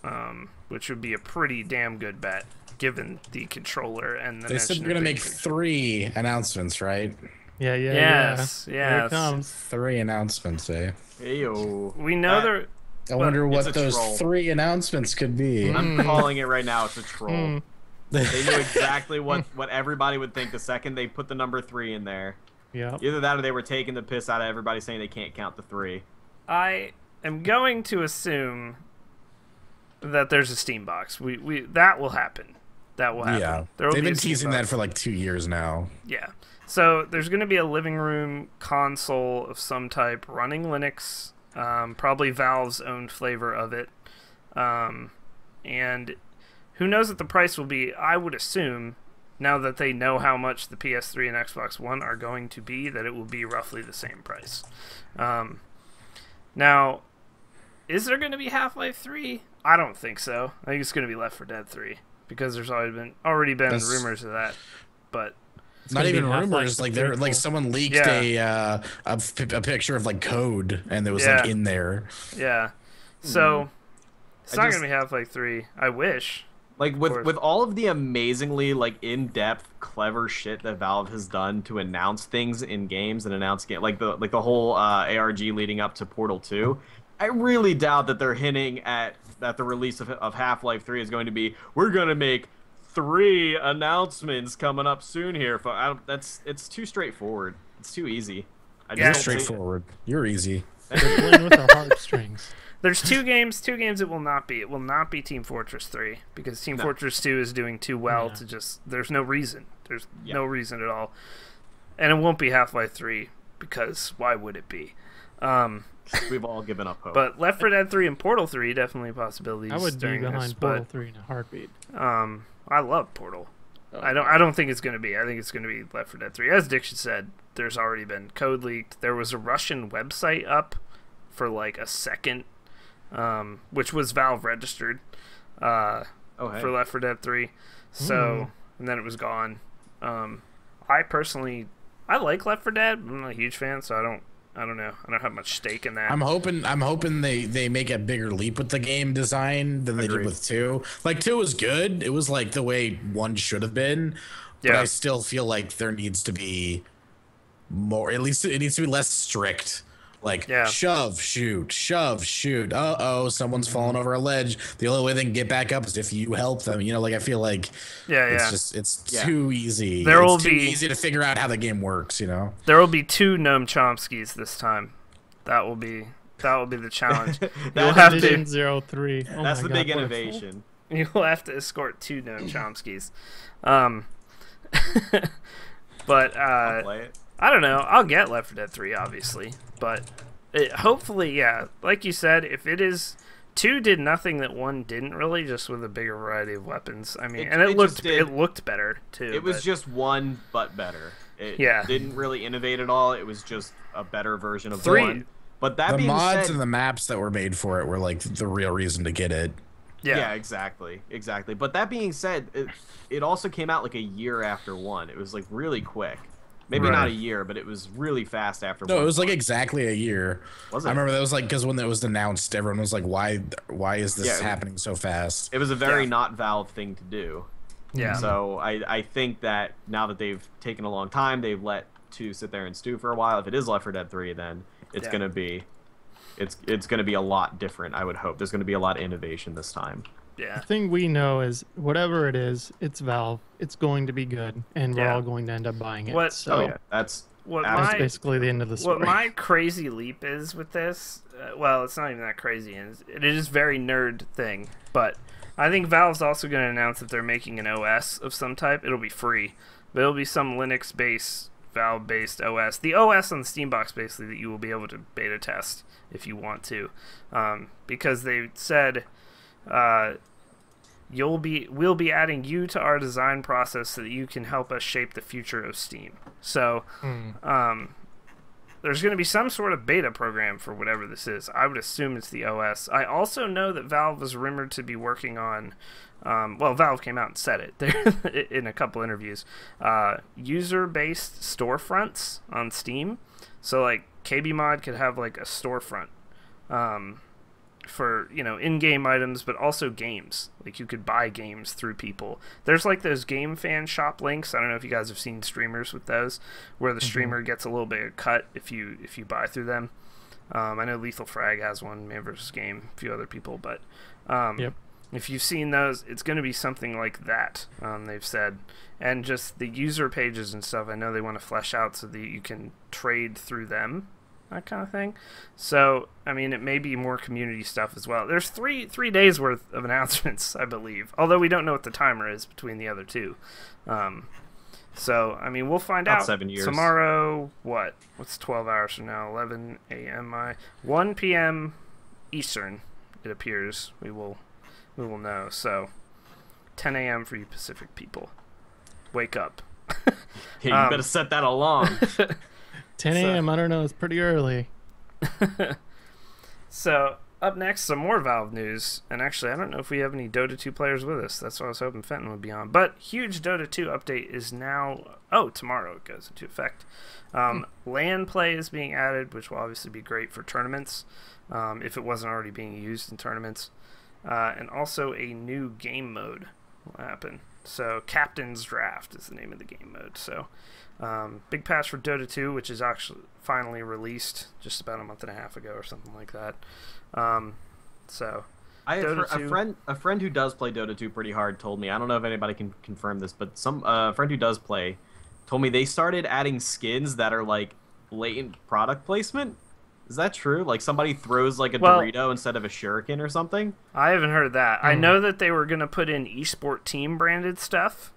which would be a pretty damn good bet, given the controller and the. They said they're gonna make 3 announcements, right? Yeah. Yes, Here yes. it comes. 3 announcements, eh? Heyo. We know they're. I wonder It's what a those troll. 3 announcements could be. I'm calling it right now. It's a troll. They knew exactly what everybody would think the second they put the number 3 in there. Yep. Either that or they were taking the piss out of everybody saying they can't count the 3. I am going to assume that there's a Steam box. We that will happen. That will happen. Yeah, There will they've be a been Steam teasing box. that for like 2 years now. Yeah. So there's going to be a living room console of some type running Linux, probably Valve's own flavor of it. And who knows what the price will be. I would assume, now that they know how much the PS3 and Xbox One are going to be, that it will be roughly the same price. Now, is there going to be Half-Life 3? I don't think so. I think it's going to be Left 4 Dead 3, because there's already been That's- rumors of that. But Not gonna even be Half-Life rumors. Like they're like prequel. someone leaked Yeah. a picture of like code, and it was Yeah. like in there. yeah, so it's I not just- going to be Half-Life 3. I wish. Like course. with all of the amazingly like in-depth, clever shit that Valve has done to announce things in games and announce like the whole ARG leading up to Portal 2, I really doubt that they're hinting at that the release of Half-Life 3 is going to be, we're going to make 3 announcements coming up soon here. It's too straightforward. It's too easy. I Yeah. just don't think- Straightforward. You're easy. They're playing with our heartstrings. There's two games it will not be. It will not be Team Fortress 3, because Team No. Fortress 2 is doing too well Yeah. to just... There's no reason. There's Yeah. no reason at all. And it won't be Half-Life 3, because why would it be? We've all given up hope. But Left 4 Dead 3 and Portal 3 definitely possibilities. I would be during this, behind Portal 3 in a heartbeat. I love Portal. I don't think it's going to be. I think it's going to be Left 4 Dead 3. As Diction said, there's already been code leaked. There was a Russian website up for like a second, which was Valve registered hey. for Left 4 Dead 3. So, and then it was gone. I personally, I like Left 4 Dead. I'm not a huge fan, so I don't know. I don't have much stake in that. I'm hoping they make a bigger leap with the game design than they did Agreed. with 2. Like 2 was good. It was like the way 1 should have been. But Yeah. I still feel like there needs to be more. At least it needs to be less strict. Like Yeah. shove, shoot. Someone's fallen over a ledge. The only way they can get back up is if you help them. You know, like I feel like it's Yeah. too easy. There it's will too be- easy to figure out how the game works. You know. There will be 2 Noam Chomskys this time. That will be the challenge. You'll have Division to 03. Oh That's my the God, big what a innovation. you'll have to escort 2 Noam Chomskys. But I'll play it. I don't know. I'll get Left 4 Dead 3, obviously, but hopefully, yeah. Like you said, if it is 2 did nothing that 1 didn't really, just with a bigger variety of weapons. I mean, It- and it it looked just did. it looked better too. It was but- just 1, but better. It Yeah. didn't really innovate at all. It was just a better version of 3. 1. But that The being mods said, and the maps that were made for it were like the real reason to get it. yeah. exactly. But that being said, it also came out like a year after 1. It was like really quick. Maybe Right. not a year, but it was really fast after No, 1. it was like exactly a year. Was it? I remember that was like because when it was announced, everyone was like, "Why is this Yeah, happening so fast?" It was a very Yeah. not Valve thing to do. Yeah. So I think that now that they've taken a long time, they've let 2 sit there and stew for a while. If it is Left 4 Dead 3, then it's Yeah. gonna be, it's gonna be a lot different. I would hope there's gonna be a lot of innovation this time. Yeah. The thing we know is whatever it is, it's Valve. It's going to be good, and we're Yeah. all going to end up buying it. What- So Oh yeah, that's What That's that's my basically the end of the story. what my crazy leap is with this, well, it's not even that crazy. It is very nerd thing, but I think Valve's also going to announce that they're making an OS of some type. It'll be free, but it'll be some Linux-based, Valve-based OS. The OS on the Steambox, basically, that you will be able to beta test if you want to, because they said we'll be adding you to our design process so that you can help us shape the future of Steam. So, there's going to be some sort of beta program for whatever this is. I would assume it's the OS. I also know that Valve was rumored to be working on, well, Valve came out and said it in a couple interviews, user-based storefronts on Steam. So, like, KBMOD could have, like, a storefront for, you know, in-game items, but also games. Like, you could buy games through people. There's, like, those game fan shop links. I don't know if you guys have seen streamers with those, where the streamer gets a little bit of cut if you buy through them. I know Lethal Frag has one, Man vs. Game, a few other people, but Yep. if you've seen those, it's going to be something like that, they've said. And just the user pages and stuff, I know they want to flesh out so that you can trade through them, that kind of thing. So, I mean, it may be more community stuff as well. There's three days worth of announcements, I believe, although we don't know what the timer is between the other two. So, I mean, we'll find About out 7 years. tomorrow. What's 12 hours from now? 11 a.m. 1 p.m. Eastern, it appears. We will know. So, 10 a.m. for you Pacific people. Wake up. Yeah, you better set that alarm. 10 a.m. I don't know. It's pretty early. So, up next, some more Valve news. And actually, I don't know if we have any Dota 2 players with us. That's why I was hoping Fenton would be on. But huge Dota 2 update is now... Oh, tomorrow it goes into effect. LAN play is being added, which will obviously be great for tournaments, if it wasn't already being used in tournaments. And also a new game mode will happen. So, Captain's Draft is the name of the game mode. So, big patch for Dota 2, which is actually finally released just about a month and a half ago or something like that. So, I have Dota 2. a friend who does play Dota 2 pretty hard told me. I don't know if anybody can confirm this, but some friend who does play told me they started adding skins that are like latent product placement. Is that true? Like somebody throws like a Dorito instead of a shuriken or something? I haven't heard that. I know that they were going to put in esport team branded stuff.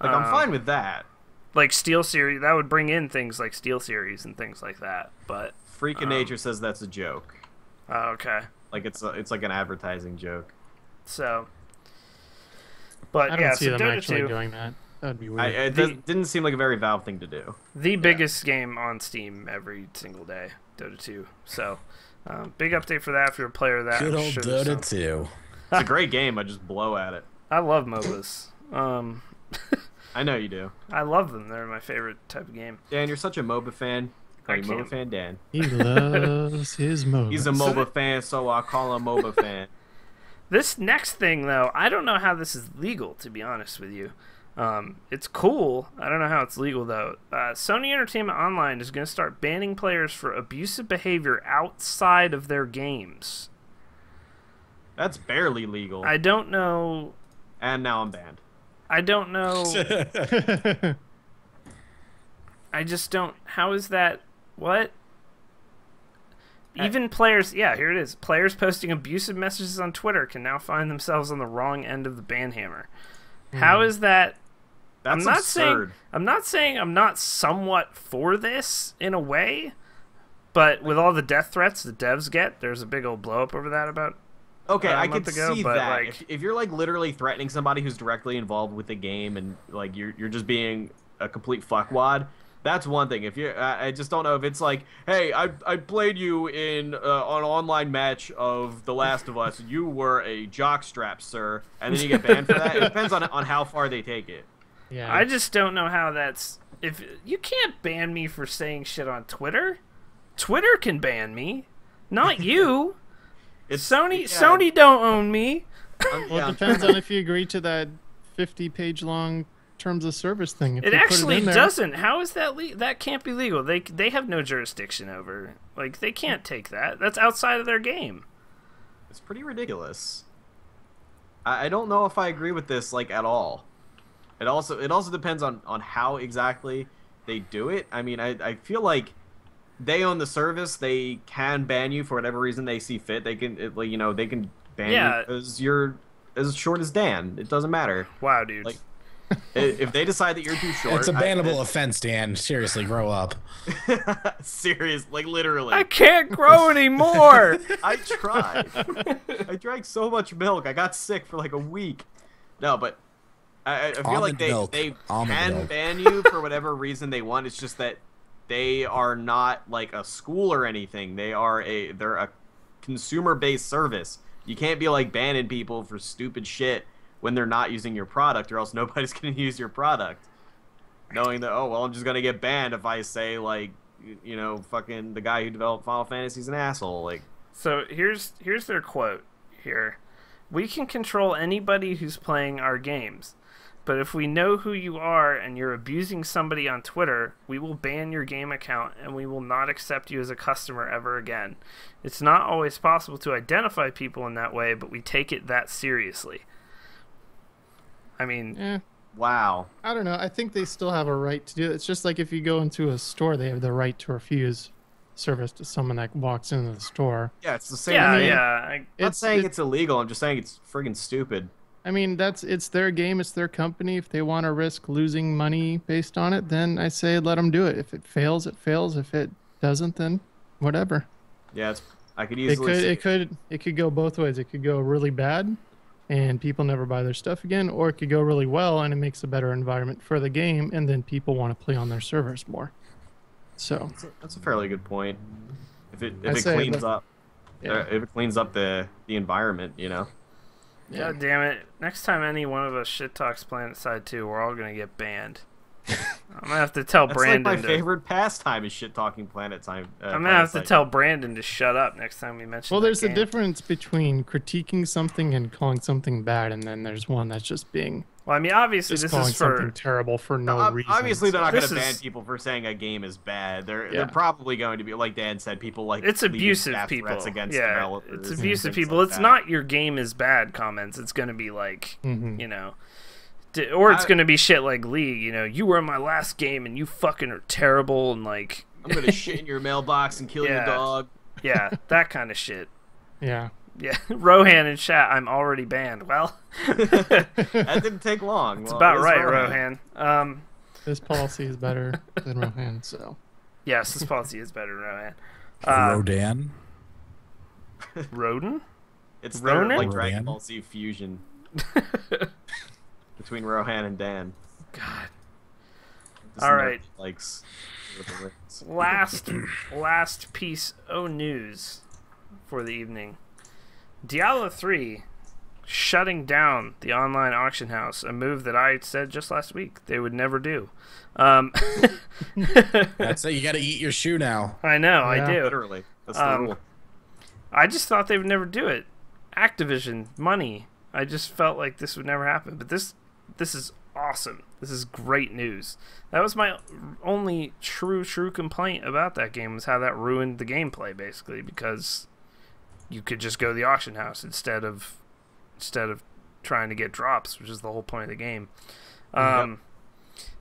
Like I'm fine with that. Like Steel Series, that would bring in things like Steel Series and things like that. But Freak of Nature says that's a joke. oh, okay. Like it's like an advertising joke. So, but I don't yeah, see so them Dota actually 2, doing that. That would be weird. It didn't seem like a very Valve thing to do. the biggest game on Steam every single day, Dota 2. So, big update for that if you're a player of that. Good I'm old sure Dota some- 2. It's a great game. I just blow at it. I love MOBAs. I know you do. I love them. They're my favorite type of game. Dan, you're such a MOBA fan. Call I you can't- MOBA fan Dan. He loves his mode. He's a MOBA fan, so I call him MOBA fan. This next thing, though, I don't know how this is legal, to be honest with you. It's cool. I don't know how it's legal, though. Sony Entertainment Online is going to start banning players for abusive behavior outside of their games. That's barely legal. I don't know. And now I'm banned. I don't know. I just don't. How is that? What? Even players, yeah, here it is. Players posting abusive messages on Twitter can now find themselves on the wrong end of the ban hammer. How is that? That's absurd. I'm not saying I'm not somewhat for this in a way, but with all the death threats the devs get, there's a big old blow up over that about. Okay, a I month could ago, see but, that. like- If you're like literally threatening somebody who's directly involved with the game and like you're just being a complete fuckwad, that's one thing. If you, I just don't know if it's like, hey, I played you in an online match of The Last of Us. You were a jockstrap, sir, and then you get banned for that. It depends on how far they take it. Yeah. I just don't know how that's. If you can't ban me for saying shit on Twitter, Twitter can ban me, not you. Sony don't own me. Well, it depends on if you agree to that 50-page long terms of service thing. If It you put actually in there, doesn't. How is that that can't be legal. They have no jurisdiction over. Like they can't take that. That's outside of their game. It's pretty ridiculous. I don't know if I agree with this like at all. It also depends on how exactly they do it. I mean, I feel like they own the service. They can ban you for whatever reason they see fit. They can they can ban you because you're as short as Dan. It doesn't matter. Wow, dude. Like, if they decide that you're too short, it's a bannable offense, Dan. Seriously, grow up. Serious, like literally. I can't grow anymore. I tried. I drank so much milk. I got sick for like a week. No, but I feel like they can ban you for whatever reason they want. It's just that they are not like a school or anything. They're a consumer-based service. You can't be like banning people for stupid shit when they're not using your product, or else nobody's going to use your product. Knowing that, oh, well, I'm just going to get banned if I say, like, fucking the guy who developed Final Fantasy is an asshole. Like, so here's their quote here. We can control anybody who's playing our games. But if we know who you are and you're abusing somebody on Twitter, we will ban your game account and we will not accept you as a customer ever again. It's not always possible to identify people in that way, but we take it that seriously. I mean, wow. I don't know. I think they still have a right to do it. It's just like if you go into a store, they have the right to refuse service to someone that walks into the store. Yeah, it's the same. I'm not saying it's illegal. I'm just saying it's friggin' stupid. I mean, it's their game. It's their company. If they want to risk losing money based on it, then I say let them do it. If it fails, it fails. If it doesn't, then whatever. Yeah, I could easily. It could go both ways. It could go really bad, and people never buy their stuff again, or it could go really well, and it makes a better environment for the game, and then people want to play on their servers more. So that's a fairly good point. If it cleans up, if it cleans up the environment, God damn it. Next time any one of us shit talks Planet Side 2, we're all going to get banned. I'm going to have to tell Brandon. That's like my favorite pastime is shit talking Planet Time. I'm going to have to tell Brandon to shut up next time we mention there's a difference between critiquing something and calling something bad, and then there's one that's just being... Well, I mean, obviously, this is for something terrible for no reason. Obviously, they're not going to ban people for saying a game is bad. They're probably going to be, like Dan said, people like it's abusive people. Against developers. It's abusive people. It's not your game is bad comments. It's going to be like, or it's going to be shit like League. You were in my last game and you fucking are terrible and like. I'm going to shit in your mailbox and kill your dog. Yeah, that kind of shit. Yeah. Yeah, Rohan in chat, I'm already banned. Well, that didn't take long. It's about right, Rohan. This policy is better than Rohan, so. Yes, this policy is better than Rohan. Rodan? Rodan? It's their like Dragon Ball Z fusion between Rohan and Dan. God. This all right. Likes last piece of news for the evening. Diablo 3 shutting down the online auction house, a move that I said just last week they would never do. That's it. You got to eat your shoe now. I know, I do. Literally. That's the rule. I just thought they would never do it. Activision, money. I just felt like this would never happen. But this is awesome. This is great news. That was my only true complaint about that game, was how that ruined the gameplay, basically, because you could just go to the auction house instead of trying to get drops, which is the whole point of the game.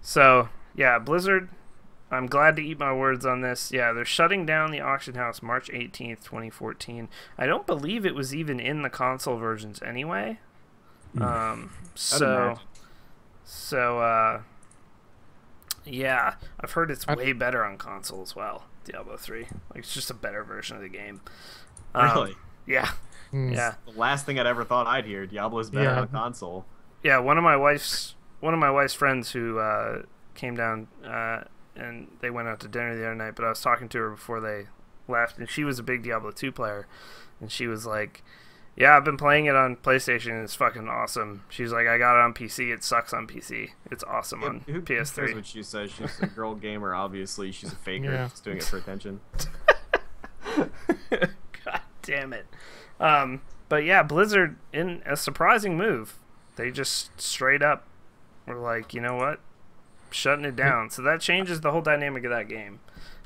So yeah, Blizzard, I'm glad to eat my words on this. Yeah, they're shutting down the auction house March 18th, 2014. I don't believe it was even in the console versions anyway. Yeah, I've heard it's way better on console as well. Diablo 3, like it's just a better version of the game. Really? Yeah. Yeah. The last thing I'd ever thought I'd hear. Diablo's better on console. Yeah, one of my wife's friends who came down and they went out to dinner the other night, but I was talking to her before they left, and she was a big Diablo 2 player, and she was like, yeah, I've been playing it on PlayStation and it's fucking awesome. She's like, I got it on PC, it sucks on PC. It's awesome on PS3. That's what she says. She's a girl gamer, obviously. She's a faker. She's doing it for attention. God damn it. But yeah, Blizzard, in a surprising move, they just straight up were like, you know what? Shutting it down. So that changes the whole dynamic of that game.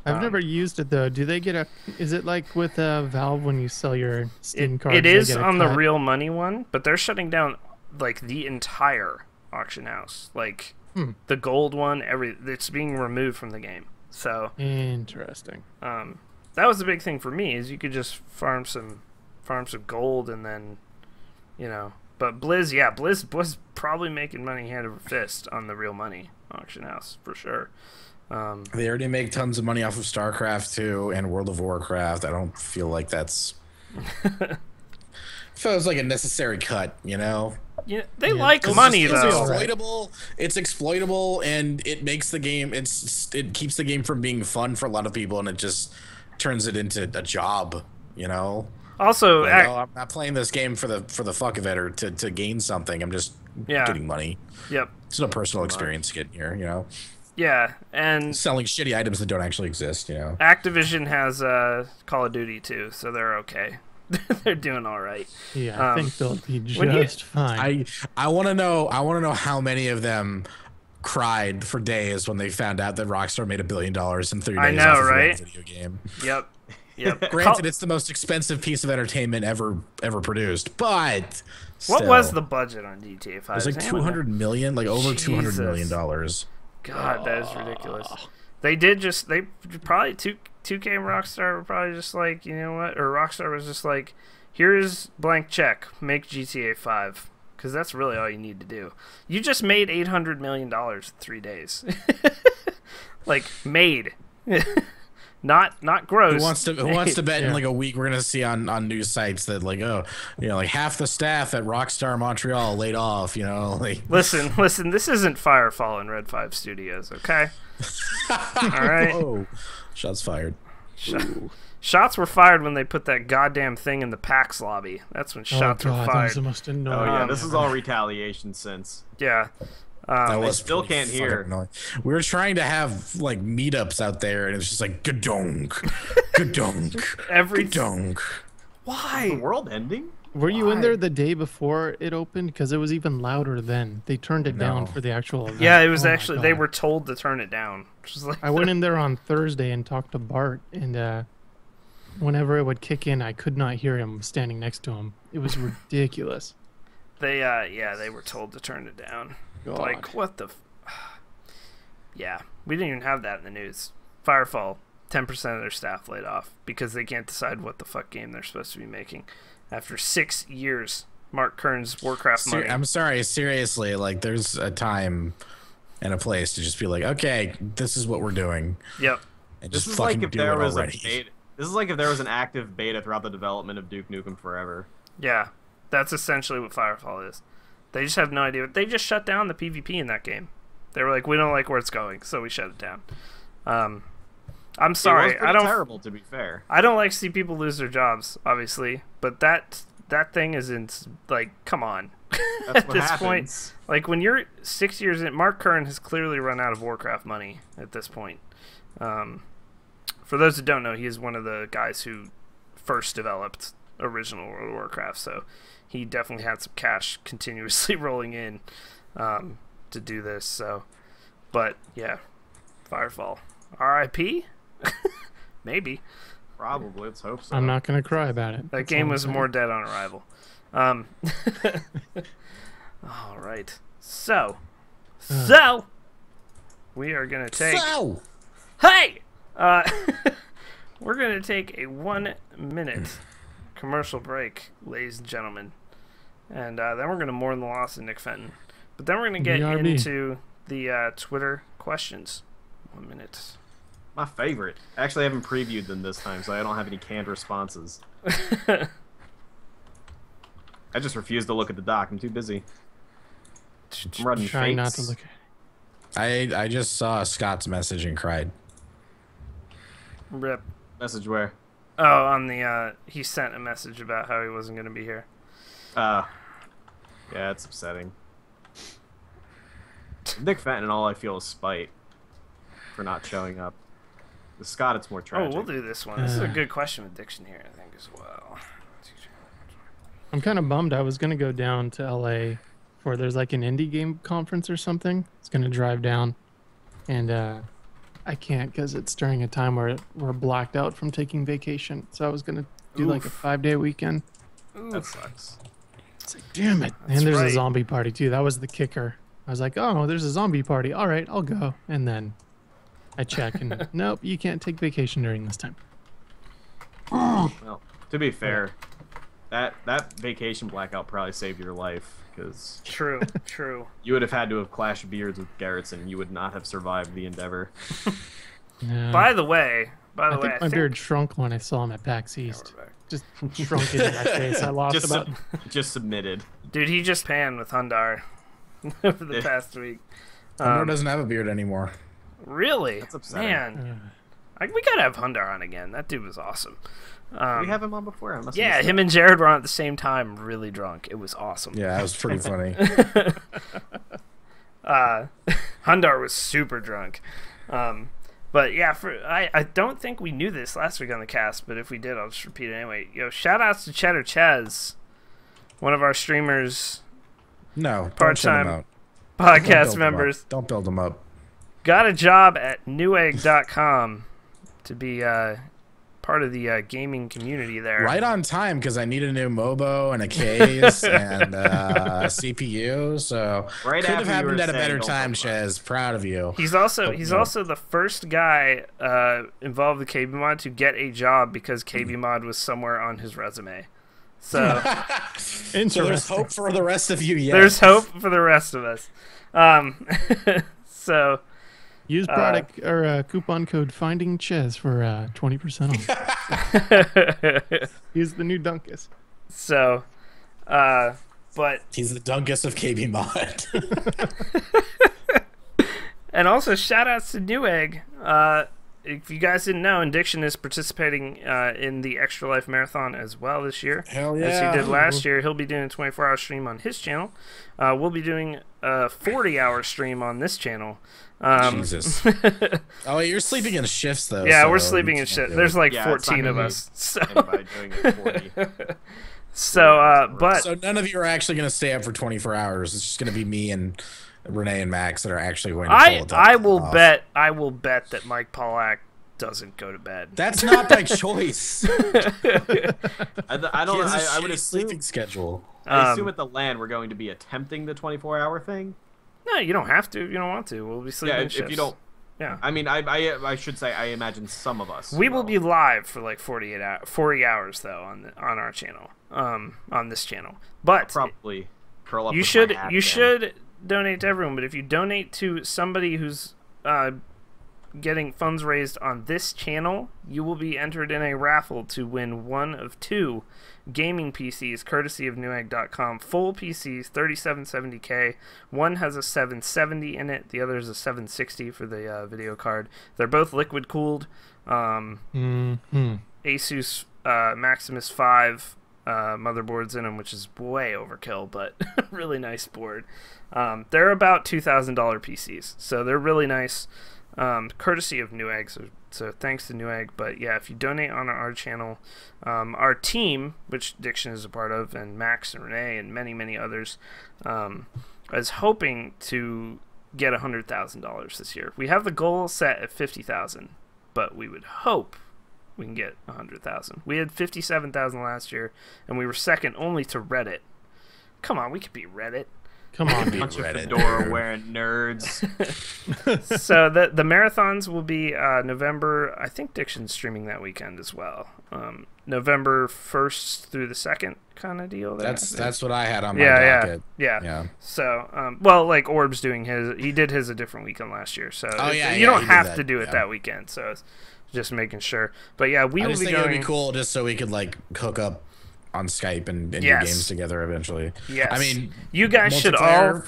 I've never used it though. Do they get a? Is it like with Valve when you sell your Steam cards? It is on the real money one, but they're shutting down like the entire auction house, like the gold one, it's being removed from the game. So Interesting. that was the big thing for me, is you could just farm some gold, and then, you know. But Blizz was probably making money hand over fist on the real money auction house for sure. They already make tons of money off of StarCraft 2 and World of Warcraft. I don't feel like that's feels like a necessary cut, you know. Yeah, they like money though. Exploitable. It's exploitable, and it makes the game. It keeps the game from being fun for a lot of people, and it just turns it into a job, you know. Also, like, I'm not playing this game for the fuck of it or to gain something. I'm just getting money. Yep. It's no personal experience getting here, you know. Yeah, and selling shitty items that don't actually exist, you know. Activision has Call of Duty too, so they're okay. They're doing all right. Yeah, I think they'll be just fine. I want to know how many of them cried for days when they found out that Rockstar made $1 billion in 3 days. I know, off of right? one video game. Yep. Granted, it's the most expensive piece of entertainment ever produced, but still. What was the budget on GTA 5? It was like 200 million, like over $200 million. God, that is ridiculous. They probably 2K and Rockstar were probably just like, you know what? Or Rockstar was just like, here's blank check, make GTA 5. Because that's really all you need to do. You just made $800 million in 3 days. Like, made. Not gross. Who wants to bet in like a week we're gonna see on news sites that like, oh, you know, like half the staff at Rockstar Montreal laid off, you know, like listen, this isn't Firefall and Red 5 Studios, okay? All right. Whoa. Shots fired. Shots were fired when they put that goddamn thing in the PAX lobby. That's when shots were fired. That was the most annoying. Oh yeah, this is all retaliation since. Yeah. I still can't hear. We were trying to have like meetups out there, and it's just like gadonk, gadonk, gadonk. Why? The world ending? Were you in there the day before it opened? Because it was even louder then. They turned it down for the actual event. Yeah, it was actually, they were told to turn it down. Which was like I went in there on Thursday and talked to Bart, and whenever it would kick in, I could not hear him standing next to him. It was ridiculous. They were told to turn it down. God. Like, what the... Yeah, we didn't even have that in the news. Firefall, 10% of their staff laid off because they can't decide what the fuck game they're supposed to be making. After 6 years, Mark Kern's Warcraft money. I'm sorry, seriously, like, there's a time and a place to just be like, okay, this is what we're doing. Yep. And just fucking do it already. This is like if there was an active beta throughout the development of Duke Nukem Forever. Yeah, that's essentially what Firefall is. They just have no idea. They just shut down the PvP in that game. They were like, we don't like where it's going, so we shut it down. I'm sorry. It was terrible, to be fair. I don't like to see people lose their jobs, obviously, but that thing isn't like, come on. That's at what this happens. point, like when you're 6 years in, Mark Kern has clearly run out of Warcraft money at this point. For those who don't know, he is one of the guys who first developed original World of Warcraft, so he definitely had some cash continuously rolling in to do this. So, but yeah, Firefall, R.I.P. Maybe. Probably. Let's hope so. I'm not gonna cry about it. That game was more dead on arrival. All right. So we are gonna take. Hey. We're gonna take a 1 minute commercial break, ladies and gentlemen, and then we're gonna mourn the loss of Nick Fenton. But then we're gonna get into the Twitter questions. 1 minute. My favorite. Actually, I haven't previewed them this time, so I don't have any canned responses. I just refuse to look at the doc. I'm too busy. I'm running Try not fakes. to look at it. I just saw Scott's message and cried. Rip. Message where? Oh, on the he sent a message about how he wasn't gonna be here. Yeah, it's upsetting. Nick Fenton, all I feel is spite for not showing up. With Scott, it's more tragic. Oh, we'll do this one. This is a good question with Diction here, I think, as well. I'm kind of bummed. I was gonna go down to LA for there's like an indie game conference or something. I was gonna drive down, and I can't because it's during a time where we're blacked out from taking vacation. So I was gonna do like a 5-day weekend. That sucks. It's like, damn it. That's And there's right. a zombie party too. That was the kicker. I was like, oh, there's a zombie party. All right, I'll go. And then I check and nope, you can't take vacation during this time. Well, to be fair, that vacation blackout probably saved your life, because True, true. you would have had to have clashed beards with Garrettson. You would not have survived the endeavor. Yeah. By the way, I think my beard shrunk when I saw him at PAX East. we're back. Just shrunk it in my face. I lost Just, about. just submitted. Dude, he just panned with Hundar over the past week. Hunter doesn't have a beard anymore. Really? That's upsetting. Man, we gotta have Hundar on again. That dude was awesome. We have him on before. I must have Yeah, missed him and Jared were on at the same time, really drunk. It was awesome. Yeah, that was pretty funny. Hundar was super drunk. But yeah, I don't think we knew this last week on the cast, but if we did, I'll just repeat it anyway. Yo, shout outs to Cheddar Chez, one of our streamers, No, Part-time don't podcast members. Don't build them up. Got a job at newegg.com to be part of the gaming community there. Right on time, because I need a new MOBO and a case and a CPU. So Right could have after you happened were at a saying better don't time, build them up. Shez. Proud of you. He's also no. the first guy involved with KBMOD to get a job because KBMOD was somewhere on his resume. So So there's hope for the rest of you. Yes. there's hope for the rest of us. So Use product or coupon code Finding Ches for 20% off. Use the new Dunkus. so but He's the Dunkus of KB Mod. and also shout outs to Newegg. If you guys didn't know, Indiction is participating in the Extra Life Marathon as well this year. Hell As yeah. he did last year. He'll be doing a 24-hour stream on his channel. We'll be doing a 40-hour stream on this channel. Jesus. Oh, you're sleeping in shifts though. Yeah, so we're sleeping you in can't shit. do There's it. like Yeah, it's not 14 of gonna us. So, Anybody doing it 40. but So none of you are actually going to stay up for 24 hours. It's just going to be me and Renee and Max that are actually going to pull it I off. will bet that Mike Pollack doesn't go to bed. That's not by choice. I He has a I would shitty assume. sleeping schedule. I assume at the LAN we're going to be attempting the 24-hour thing. No, you don't have to if you don't want to. We'll be sleeping Yeah, in shifts. if you don't. Yeah. I mean, I should say I imagine some of us. We will be live for like 40 hours though on our channel, on this channel. But probably curl up. you with should my hat you then. should donate to everyone. But if you donate to somebody who's getting funds raised on this channel, you will be entered in a raffle to win one of two gaming PCs courtesy of newegg.com. Full PCs, 3770K. One has a 770 in it, the other is a 760 for the video card. They're both liquid cooled. Asus Maximus 5 motherboards in them, which is way overkill, but really nice board. They're about $2,000 PCs, so they're really nice. Courtesy of Newegg, so thanks to Newegg. But yeah, if you donate on our channel, our team, which Diction is a part of, and Max and Renee and many others, is hoping to get $100,000 this year. We have the goal set at $50,000, but we would hope we can get $100,000. We had $57,000 last year, and we were second only to Reddit. Come on, we could beat Reddit. Come on, dude. Bunch of fedora wearing nerds. So the marathons will be November. I think Diction's streaming that weekend as well. November 1st through the 2nd kind of deal. There, That's what I had on my yeah, docket. yeah. So well, like Orb's doing his. He did his a different weekend last year. So Oh, yeah, you yeah, don't he did have that, to do it yeah. that weekend. So it's just making sure. But yeah, we I will just be think going. it would be cool just so we could like hook up on Skype and do Yes. games together eventually. Yes. I mean, you guys should all. multiplayer,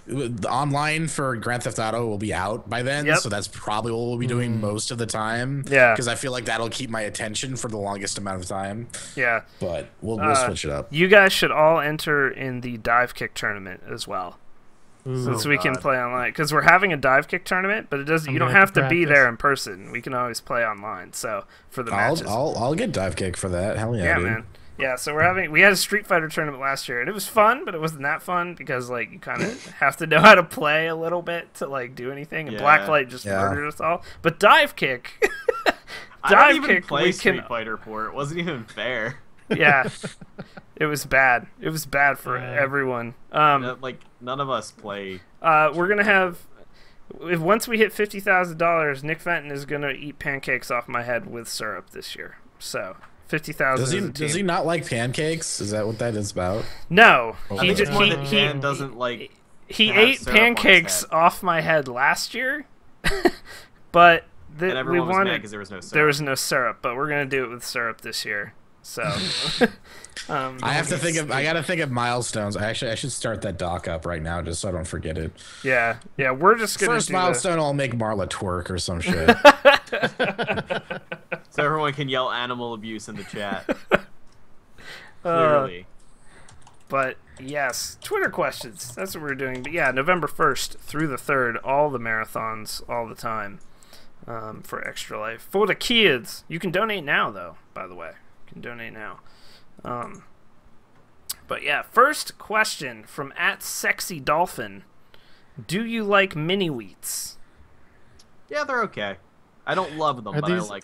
the online for Grand Theft Auto will be out by then, Yep. so that's probably what we'll be doing most of the time. Yeah. because I feel like that'll keep my attention for the longest amount of time. Yeah. But we'll switch it up. You guys should all enter in the dive kick tournament as well. Since we can play online, because we're having a dive kick tournament, but it doesn't. You don't have to be there in person. We can always play online. So for the matches, I'll get dive kick for that. Hell yeah, yeah, dude. man. Yeah, so we had a Street Fighter tournament last year, and it was fun, but it wasn't that fun because like you kind of have to know how to play a little bit to like do anything. And Yeah. Blacklight just murdered us all. But dive kick, I don't even play Street Fighter 4. It wasn't even fair. Yeah. It was bad. It was bad for everyone. Like none of us play. We're gonna have. Once we hit $50,000, Nick Fenton is gonna eat pancakes off my head with syrup this year. So 50,000. Does he not like pancakes? Is that what that is about? No, He doesn't like. He to have ate syrup on his pancakes head. off my head last year, but And we everyone was mad wanted because there was no syrup. there was no syrup. But we're gonna do it with syrup this year. So I have to think of. I gotta think of milestones. I should start that doc up right now just so I don't forget it. yeah, we're just gonna First do milestone, I'll make Marla twerk or some shit. So everyone can yell animal abuse in the chat. Clearly. But yes, Twitter questions. That's what we're doing. But yeah, November 1st through the 3rd, all the marathons, all the time, for Extra Life. For the kids. You can donate now, though, by the way. You can donate now. But yeah, first question from @SexyDolphin. Do you like mini wheats? Yeah, they're okay. I don't love them, Are but I these- like.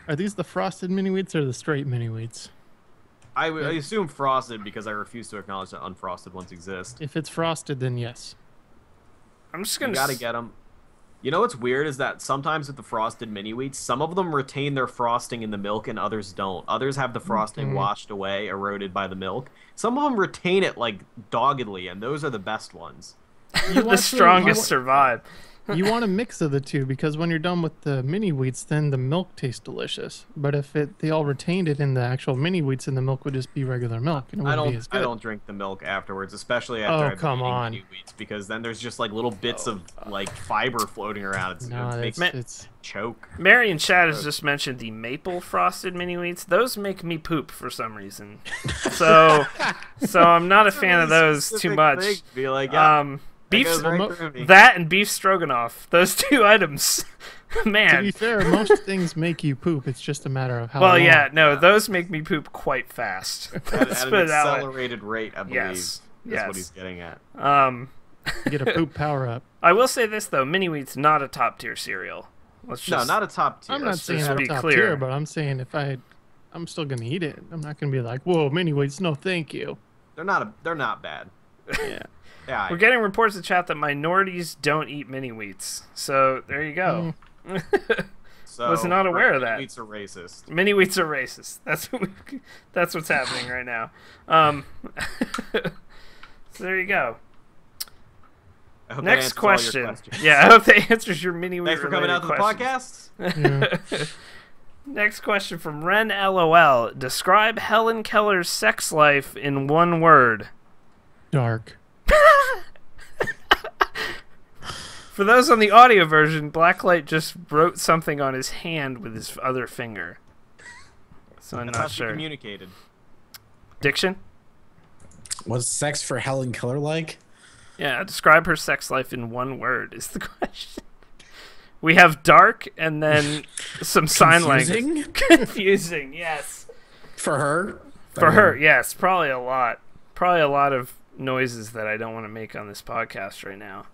Are these the frosted mini wheats or the straight mini wheats? I assume frosted because I refuse to acknowledge that unfrosted ones exist. If it's frosted, then yes. I'm just You gonna. gotta get them. You know what's weird is that sometimes with the frosted mini wheats, some of them retain their frosting in the milk and others don't. Others have the frosting washed away, eroded by the milk. Some of them retain it like doggedly, and those are the best ones. the strongest survive. You want a mix of the two because when you're done with the mini wheats, then the milk tastes delicious. But if they all retained it in the actual mini wheats, then the milk would just be regular milk, and it wouldn't be as good. I don't drink the milk afterwards, especially after I've been come eating on. mini wheats, because then there's just like little bits of like fiber floating around. No, it makes it's choke. Marion Chad has just mentioned the maple frosted mini wheats. Those make me poop for some reason. So I'm not a fan of those too much. Be like, yeah, Beef, goes right through me. that and beef stroganoff. Those two items, to man. be fair, most things make you poop. It's just a matter of how Well, long. yeah, no, those make me poop quite fast. Let's at put an it that way. accelerated rate, I believe. Yes, That's yes. what he's getting at. You get a poop power up. I will say this though, mini wheat's not a top tier cereal. Let's just No, not a top tier. I'm not saying just I'm be top clear. tier, but I'm saying I'm still gonna eat it. I'm not gonna be like, whoa, mini wheats, no, thank you. They're not bad. Yeah. Yeah, We're getting reports in chat that minorities don't eat mini wheats. So there you go. so was not aware of that. Wheats are racist. Mini wheats are racist. That's what's happening right now. So there you go. I hope that Next answers all your question. questions. Yeah, I hope that answers your mini wheat. Thanks for coming out to the questions. podcast. Yeah. Next question from Ren LOL. Describe Helen Keller's sex life in one word. Dark. For those on the audio version, Blacklight just wrote something on his hand with his other finger. So I'm That's not how she sure. communicated. Diction? What's sex for Helen Keller like? Yeah, describe her sex life in one word is the question. We have dark and then some sign language. Confusing? Confusing, yes. For her? For her, yes, probably a lot. Probably a lot of noises that I don't want to make on this podcast right now.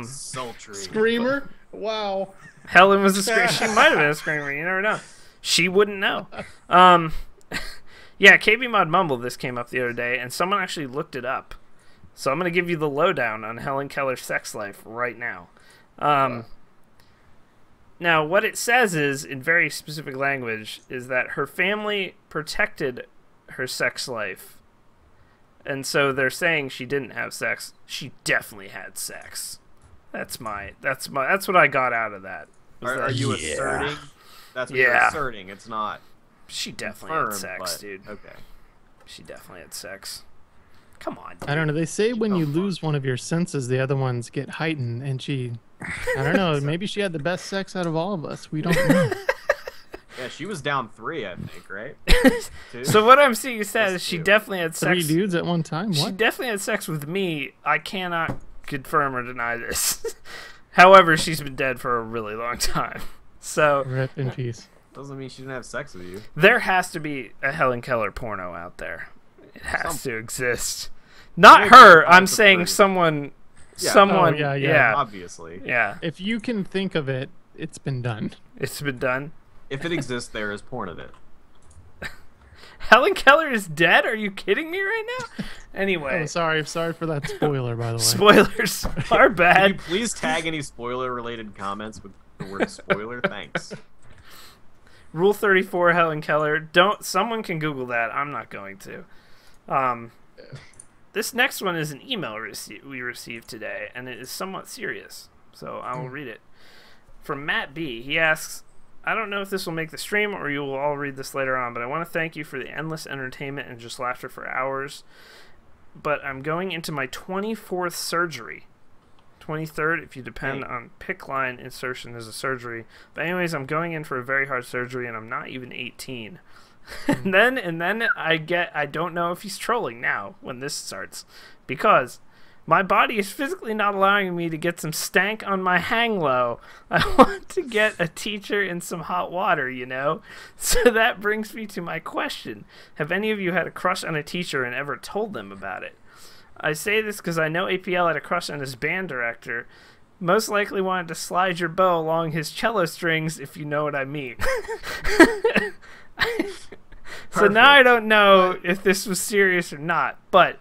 Sultry. Screamer? Wow. Helen was a screamer. She might have been a screamer. You never know. She wouldn't know. Yeah, KBMOD Mumble, this came up the other day, and someone actually looked it up. So I'm going to give you the lowdown on Helen Keller's sex life right now. Now, what it says is, in very specific language, is that her family protected her sex life. And so they're saying she didn't have sex. She definitely had sex. That's what I got out of that. Are you asserting? That's what you're asserting. It's not. She definitely had sex, dude. Okay. She definitely had sex. Come on. Dude. I don't know. They say when you lose one of your senses, the other ones get heightened, and I don't know, maybe she had the best sex out of all of us. We don't know. Yeah, she was down 3, I think, right? 2? So what I'm seeing says is she two. definitely had sex. 3 dudes at one time? She What? definitely had sex with me. I cannot confirm or deny this. However, she's been dead for a really long time. So Rip in peace. Doesn't mean she didn't have sex with you. there has to be a Helen Keller porno out there. It has to exist. Not her. I'm saying someone. Yeah. Someone. Oh, yeah. Yeah. Obviously. Yeah. If you can think of it, it's been done. It's been done. If it exists, there is porn of it. Helen Keller is dead? Are you kidding me right now? Anyway. Oh, sorry for that spoiler, by the way. Spoilers are Can bad. you please tag any spoiler-related comments with the word spoiler? Thanks. Rule 34, Helen Keller. Someone can Google that. I'm not going to. This next one is an email we received today, and it is somewhat serious. So I will read it. From Matt B. He asks, I don't know if this will make the stream or you will all read this later on, but I want to thank you for the endless entertainment and just laughter for hours. But I'm going into my 24th surgery. 23rd, if you depend on PICC line insertion as a surgery. But anyways, I'm going in for a very hard surgery, and I'm not even 18. and then I don't know if he's trolling now when this starts, because my body is physically not allowing me to get some stank on my hang low. I want to get a teacher in some hot water, you know? So that brings me to my question. Have any of you had a crush on a teacher and ever told them about it? I say this because I know APL had a crush on his band director. Most likely wanted to slide your bow along his cello strings, if you know what I mean. So now I don't know if this was serious or not, but...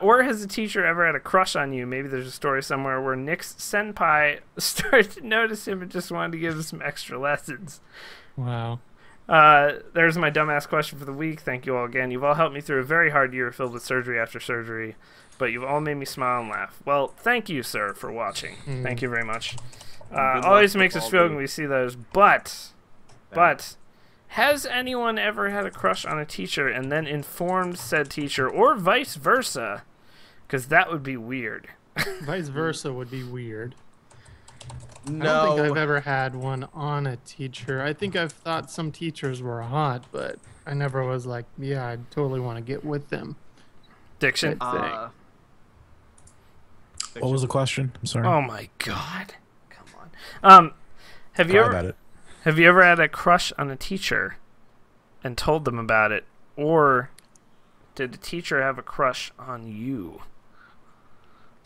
or has a teacher ever had a crush on you? Maybe there's a story somewhere where Nick's senpai started to notice him and just wanted to give him some extra lessons. Wow. There's my dumbass question for the week. Thank you all again. You've all helped me through a very hard year filled with surgery after surgery, but you've all made me smile and laugh. Well, thank you, sir, for watching. Thank you very much. Always makes us feel when we see those, but... Has anyone ever had a crush on a teacher and then informed said teacher, or vice versa? Because that would be weird. Vice versa would be weird. No. I don't think I've ever had one on a teacher. I think I've thought some teachers were hot, but I never was like, yeah, I totally want to get with them. Diction? What was the question? I'm sorry. Oh my god. Come on. Have you Cry ever... about it. Have you ever had a crush on a teacher and told them about it? Or did the teacher have a crush on you?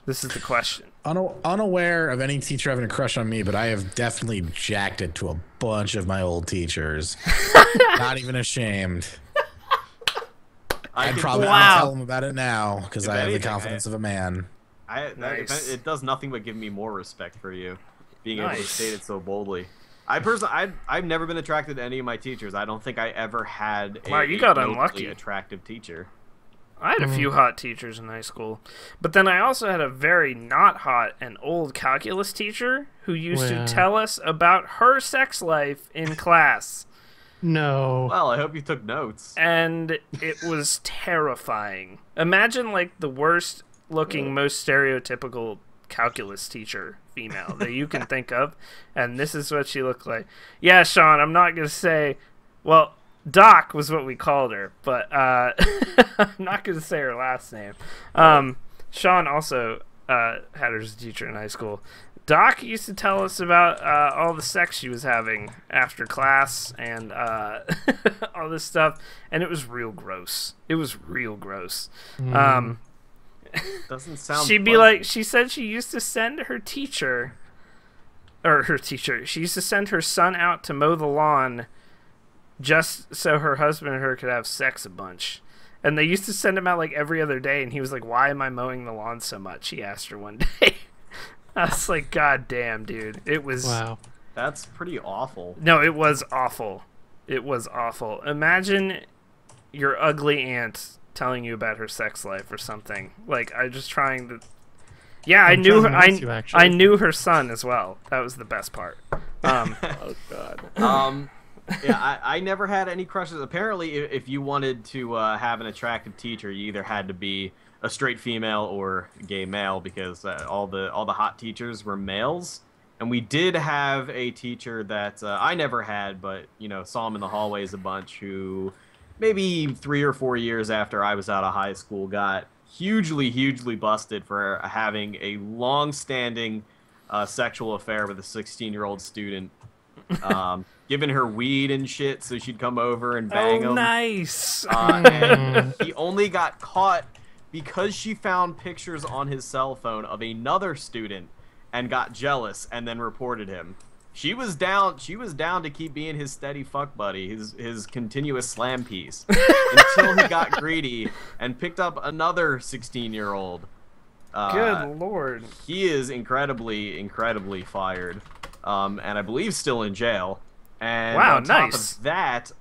This is the question. Unaware of any teacher having a crush on me, but I have definitely jacked it to a bunch of my old teachers. Not even ashamed. I'd probably tell them about it now because I have the confidence of a man. Nice. It does nothing but give me more respect for you, being able to state it so boldly. I've never been attracted to any of my teachers. I don't think I ever had a you got unlucky. attractive teacher. I had a few hot teachers in high school, but then I also had a very not hot and old calculus teacher who used to tell us about her sex life in class. No. Well, I hope you took notes. And it was terrifying. Imagine like the worst looking, most stereotypical calculus teacher female that you can think of, and this is what she looked like. Yeah, Sean, I'm not gonna say, well, Doc was what we called her, but I'm not gonna say her last name. Sean also had her as a teacher in high school. Doc used to tell us about all the sex she was having after class and all this stuff, and it was real gross. Doesn't sound She'd be like, she said she used to send her teacher, she used to send her son out to mow the lawn just so her husband and her could have sex a bunch. And they used to send him out like every other day, and he was like, why am I mowing the lawn so much? He asked her one day. I was like, God damn, dude. It was... Wow. That's pretty awful. No, it was awful. It was awful. Imagine your ugly aunt telling you about her sex life or something. Like, I just trying to... Yeah, I knew her. I knew her son as well. That was the best part. Oh God. Yeah, I never had any crushes. Apparently, if you wanted to have an attractive teacher, you either had to be a straight female or gay male, because all the hot teachers were males. And we did have a teacher that I never had, but saw him in the hallways a bunch, who maybe 3 or 4 years after I was out of high school got hugely busted for having a long-standing sexual affair with a 16-year-old student, giving her weed and shit so she'd come over and bang him. Nice. And he only got caught because she found pictures on his cell phone of another student and got jealous and then reported him. She was down to keep being his steady fuck buddy, his continuous slam piece, until he got greedy and picked up another 16-year-old. Good lord. He is incredibly fired, and I believe still in jail. And wow, on top nice. of that,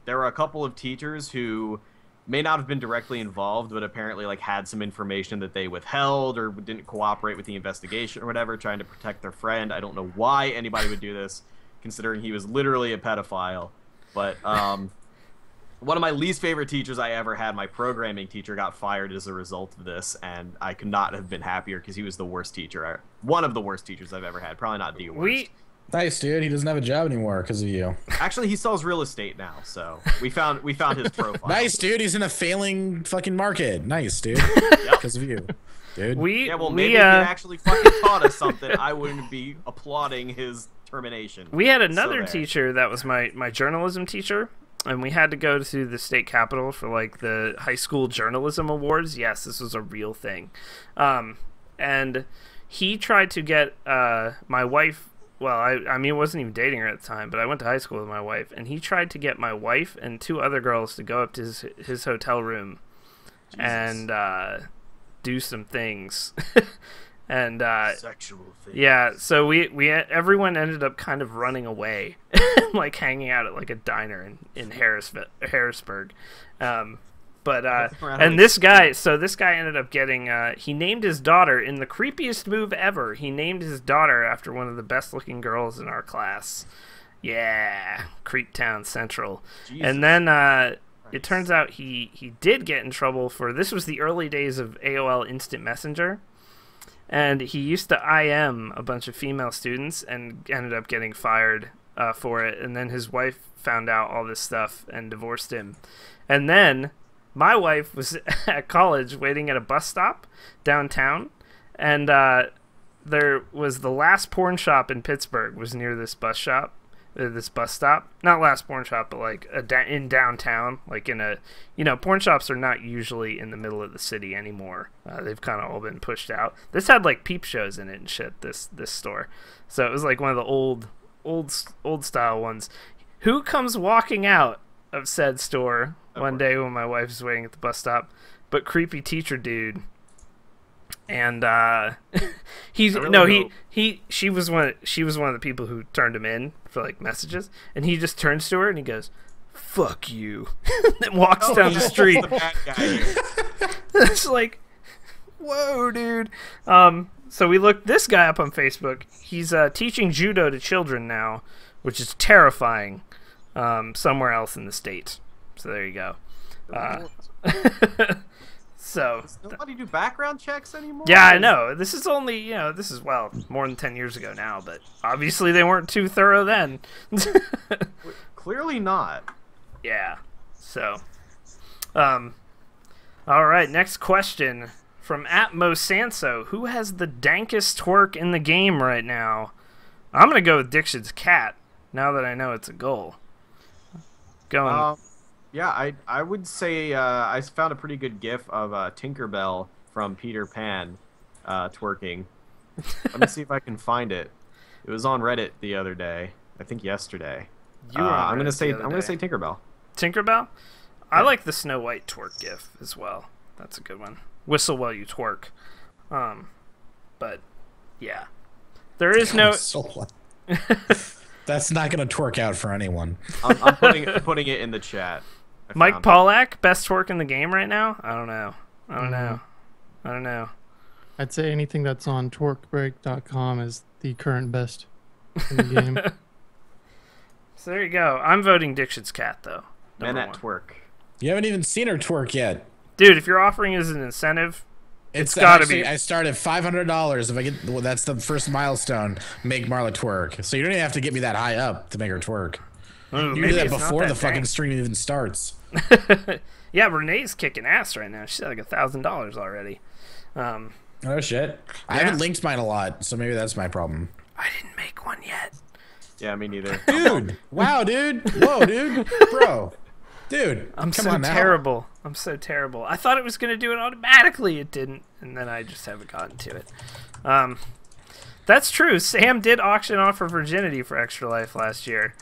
there were a couple of teachers who may not have been directly involved, but apparently like had some information that they withheld or didn't cooperate with the investigation or whatever, trying to protect their friend. I don't know why anybody would do this, considering he was literally a pedophile. But one of my least favorite teachers I ever had, my programming teacher, got fired as a result of this, and I could not have been happier because he was the worst teacher. One of the worst teachers I've ever had. Probably not the worst. Nice, dude. He doesn't have a job anymore because of you. Actually, he sells real estate now, so we found his profile. Nice, dude. He's in a failing fucking market. Nice, dude. Because of you, dude. Yeah, well, maybe if he actually fucking taught us something, I wouldn't be applauding his termination. We had another teacher that was my journalism teacher, and we had to go to the state capitol for like the high school journalism awards. Yes, this was a real thing. And he tried to get my wife. Well, I mean, I wasn't even dating her at the time, but I went to high school with my wife, and he tried to get my wife and 2 other girls to go up to his hotel room and do some things. And sexual things. Yeah, so everyone ended up kind of running away, like hanging out at like a diner in Harrisburg. And this guy ended up getting, he named his daughter, in the creepiest move ever, he named his daughter after one of the best looking girls in our class. Yeah, Creeptown Central. Jesus. And then it turns out he did get in trouble for, this was the early days of AOL Instant Messenger, and he used to IM a bunch of female students and ended up getting fired for it, and then his wife found out all this stuff and divorced him. And then my wife was at college waiting at a bus stop downtown, and there was the last porn shop in Pittsburgh was near this bus stop. Not last porn shop, but like in downtown, like in a, porn shops are not usually in the middle of the city anymore. They've kind of all been pushed out. This had like peep shows in it and shit, this store. So it was like one of the old style ones. Who comes walking out of said store one day when my wife was waiting at the bus stop, but creepy teacher dude. And she was one of the people who turned him in for like messages, and he just turns to her and he goes, "Fuck you," and walks down the street. It's like, whoa, dude. So we looked this guy up on Facebook. He's teaching judo to children now, which is terrifying. Somewhere else in the state. So there you go. So does nobody do background checks anymore? Yeah, I know. This is only, this is, well, more than 10 years ago now, but obviously they weren't too thorough then. Clearly not. Yeah. So, all right, next question from @MoSanso. Who has the dankest twerk in the game right now? I'm going to go with Diction's cat, now that I know it's a goal. Going. Yeah, I would say I found a pretty good gif of Tinkerbell from Peter Pan twerking. Let me see if I can find it. It was on Reddit the other day. I think yesterday. I'm gonna say Tinkerbell. Tinkerbell? I like the Snow White twerk gif as well. That's a good one. Whistle while you twerk. But yeah, there is no. That's not gonna twerk out for anyone. I'm putting it in the chat. Mike Pollack, best twerk in the game right now? I don't know. I'd say anything that's on twerkbreak.com is the current best in the game. So there you go. I'm voting Diction's cat, though. Men at twerk. You haven't even seen her twerk yet. Dude, if you're offering it as an incentive, it's gotta be. I started $500 if I get. Well, that's the first milestone. Make Marla twerk. So you don't even have to get me that high up to make her twerk. You do that before the fucking stream even starts. Yeah, Renee's kicking ass right now. She's at like $1,000 already. Oh shit! Yeah. I haven't linked mine a lot, so maybe that's my problem. I didn't make one yet. Yeah, me neither. Dude, wow, dude, whoa, dude, bro, dude, I'm so terrible. I'm so terrible. I thought it was gonna do it automatically. It didn't, and then I just haven't gotten to it. That's true. Sam did auction off her virginity for Extra Life last year.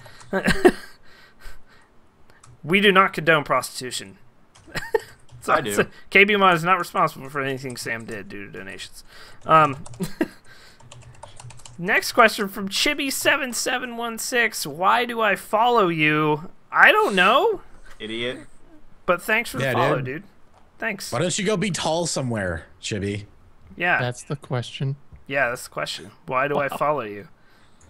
We do not condone prostitution. I do. KBMOD is not responsible for anything Sam did due to donations. Next question from Chibi7716. Why do I follow you? I don't know. Idiot. But thanks for the follow, dude. Thanks. Why don't you go be tall somewhere, Chibi? Yeah. That's the question. Yeah, that's the question. Why do I follow you?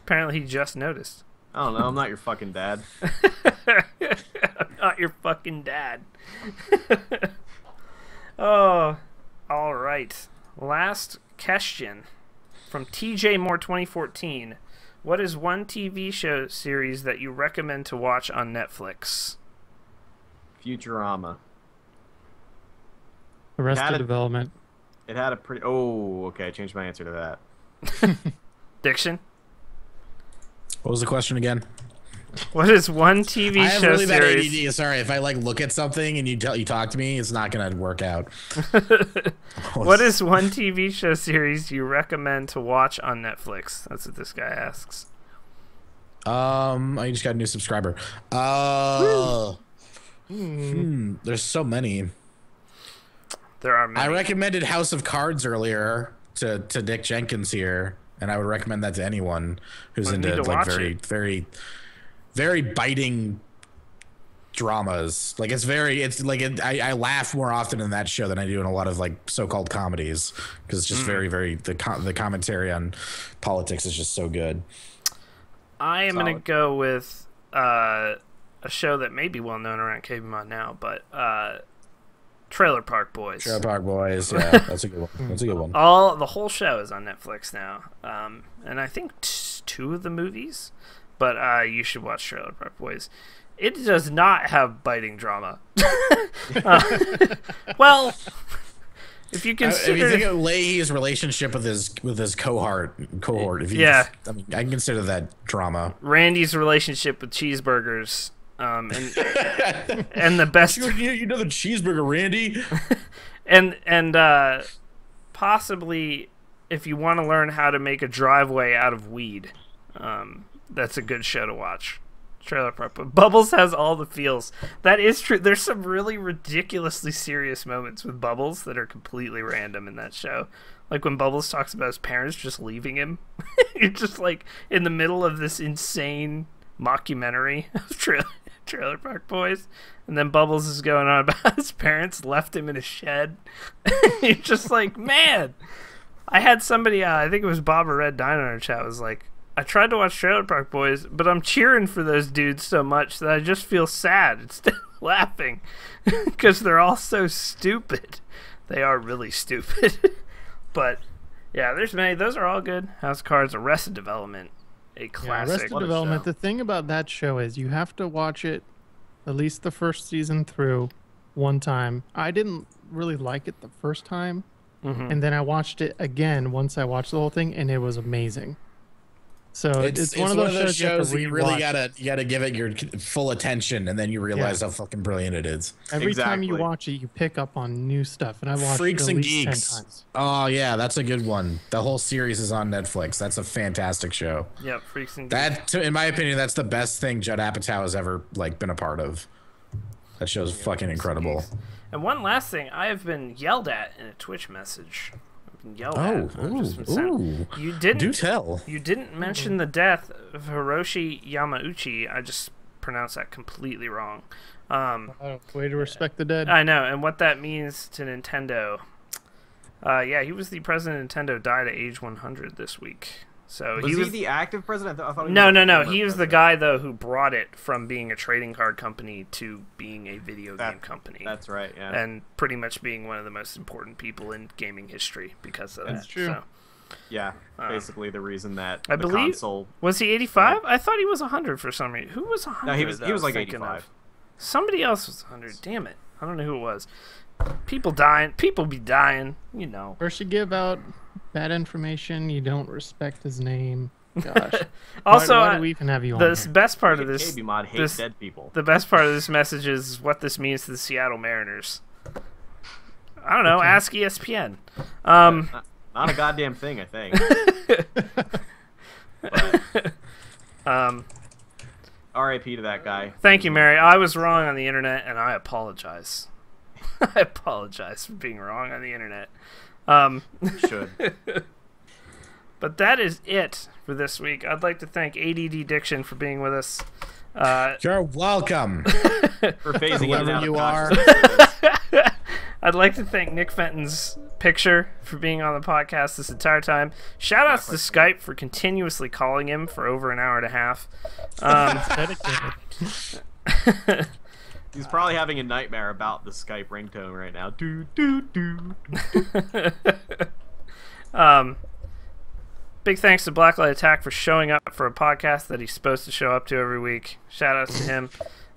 Apparently he just noticed. I don't know. I'm not your fucking dad. I'm not your fucking dad. Oh, all right. Last question from TJ Moore 2014. What is one TV show series that you recommend to watch on Netflix? Futurama. Arrested Development. It had a pretty... Oh, okay. I changed my answer to that. Diction? What was the question again? What is one TV I have show really bad series? ADD. Sorry, if I like look at something and you talk to me, it's not gonna work out. What is one TV show series you recommend to watch on Netflix? That's what this guy asks. I just got a new subscriber. There's so many. There are many. I recommended House of Cards earlier to Dick Jenkins here, and I would recommend that to anyone who's into like very biting dramas. Like I laugh more often in that show than I do in a lot of like so-called comedies, because it's just very the commentary on politics is just so good. I am going to go with a show that may be well known around KBMOD now, but Trailer Park Boys. Trailer Park Boys, yeah, that's a good one. That's a good one. The whole show is on Netflix now, and I think 2 of the movies. But you should watch Trailer Park Boys. It does not have biting drama. Well, if you consider, if you think of Leahy's relationship with his cohort, if you, yeah, I mean, I can consider that drama. Randy's relationship with cheeseburgers, and the best. You know the cheeseburger, Randy, and possibly if you want to learn how to make a driveway out of weed. That's a good show to watch. Trailer Park. But Bubbles has all the feels. That is true. There's some really ridiculously serious moments with Bubbles that are completely random in that show. Like when Bubbles talks about his parents just leaving him. You're just like in the middle of this insane mockumentary of Trailer Park Boys. And then Bubbles is going on about his parents left him in a shed. You're just like, man. I had somebody, I think it was Bob or Red Dino in our chat, was like, I tried to watch Trailer Park Boys, but I'm cheering for those dudes so much that I just feel sad instead of laughing because they're all so stupid. They are really stupid. But yeah, there's many. Those are all good. House of Cards, Arrested Development, a classic. Yeah, Arrested Development. The thing about that show is you have to watch it at least the first season through one time. I didn't really like it the first time, and then I watched it again once I watched the whole thing, and it was amazing. So it's one of those shows that you really gotta give it your full attention, and then you realize how fucking brilliant it is. Every time you watch it, you pick up on new stuff, and I watched Freaks it at and least Geeks. 10 times. Oh yeah, that's a good one. The whole series is on Netflix. That's a fantastic show. Yep, Freaks and That, Geeks. in my opinion, that's the best thing Judd Apatow has ever been a part of. That show's fucking incredible. And one last thing, I have been yelled at in a Twitch message. You didn't do tell. You didn't mention the death of Hiroshi Yamauchi. I just pronounced that completely wrong. Way to respect the dead. I know, and what that means to Nintendo. Yeah, he was the president of Nintendo. Died at age 100 this week. So was he the active president? I thought he no. was He was the guy though who brought it from being a trading card company to being a video game company. That's right. Yeah. And pretty much being one of the most important people in gaming history because of that. That's true. So, yeah, basically the reason that I believe console was he 85? I thought he was 100 for some reason. Who was 100? No, he was like 85. Somebody else was 100. Damn it! I don't know who it was. People dying. People be dying. You know. First you give out bad information. You don't respect his name. Gosh. Also, why do we even have you on the here? best part of this, KBMOD hates dead people. The best part of this message is what this means to the Seattle Mariners. I don't know. Ask ESPN. I Not a goddamn thing, I think. But, R.I.P. to that guy. Thank you, Mary. I was wrong on the internet, and I apologize. I apologize for being wrong on the internet. Should. But that is it for this week. I'd like to thank ADD Diction for being with us. You're welcome. For phasing in and Whoever out you of are. consciousness. I'd like to thank Nick Fenton's picture for being on the podcast this entire time. Shout outs to Skype for continuously calling him for over an hour and a half. Dedicated. He's probably having a nightmare about the Skype ringtone right now. Do do do. Big thanks to Blackliteattack for showing up for a podcast that he's supposed to show up to every week. Shout outs to him.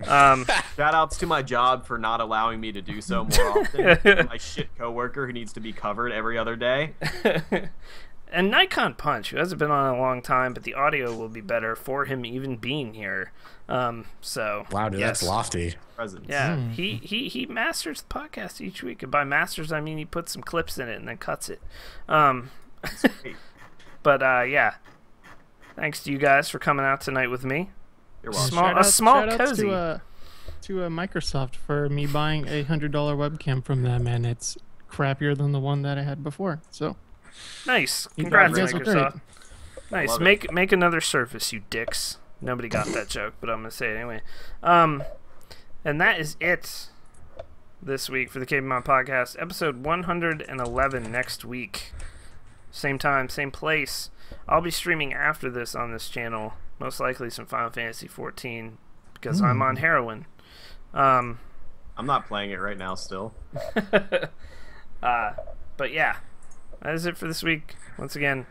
Shout outs to my job for not allowing me to do so more often. My shit coworker who needs to be covered every other day. And NikonPunch, who hasn't been on in a long time, but the audio will be better for him even being here. So Wow, dude, yes. that's lofty. Presence. Yeah, he masters the podcast each week, and by masters I mean he puts some clips in it and then cuts it. Great. But yeah, thanks to you guys for coming out tonight with me. You're welcome. Small Shout-outs cozy. to Microsoft for me buying a $100 webcam from them, and it's crappier than the one that I had before. So Nice. You Congrats, guys are Microsoft. great. Nice. Love Make another Surface, you dicks. Nobody got that joke, but I'm gonna say it anyway. And that is it this week for the KBMOD podcast, episode 111 next week. Same time, same place. I'll be streaming after this on this channel, most likely some Final Fantasy 14 because I'm on heroin. I'm not playing it right now still. But yeah, that is it for this week. Once again,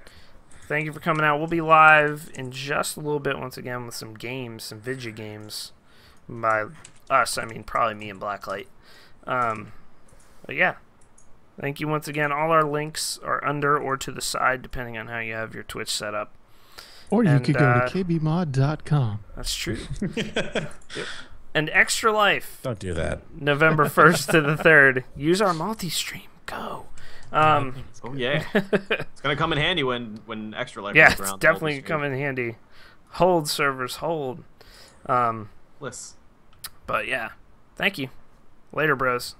thank you for coming out. We'll be live in just a little bit once again with some games, some video games. By us, I mean probably me and Blacklight. But yeah, thank you once again. All our links are under or to the side, depending on how you have your Twitch set up. Or you And, could go to kbmod.com. That's true. Yep. And Extra Life, Don't do that. November 1st to the 3rd. Use our multi-stream. Go. Oh yeah, it's gonna come in handy when Extra Life Yeah, comes it's around. definitely gonna come in handy. Hold, servers, hold. Bliss. But yeah, thank you. Later, bros.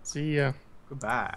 See ya. Goodbye.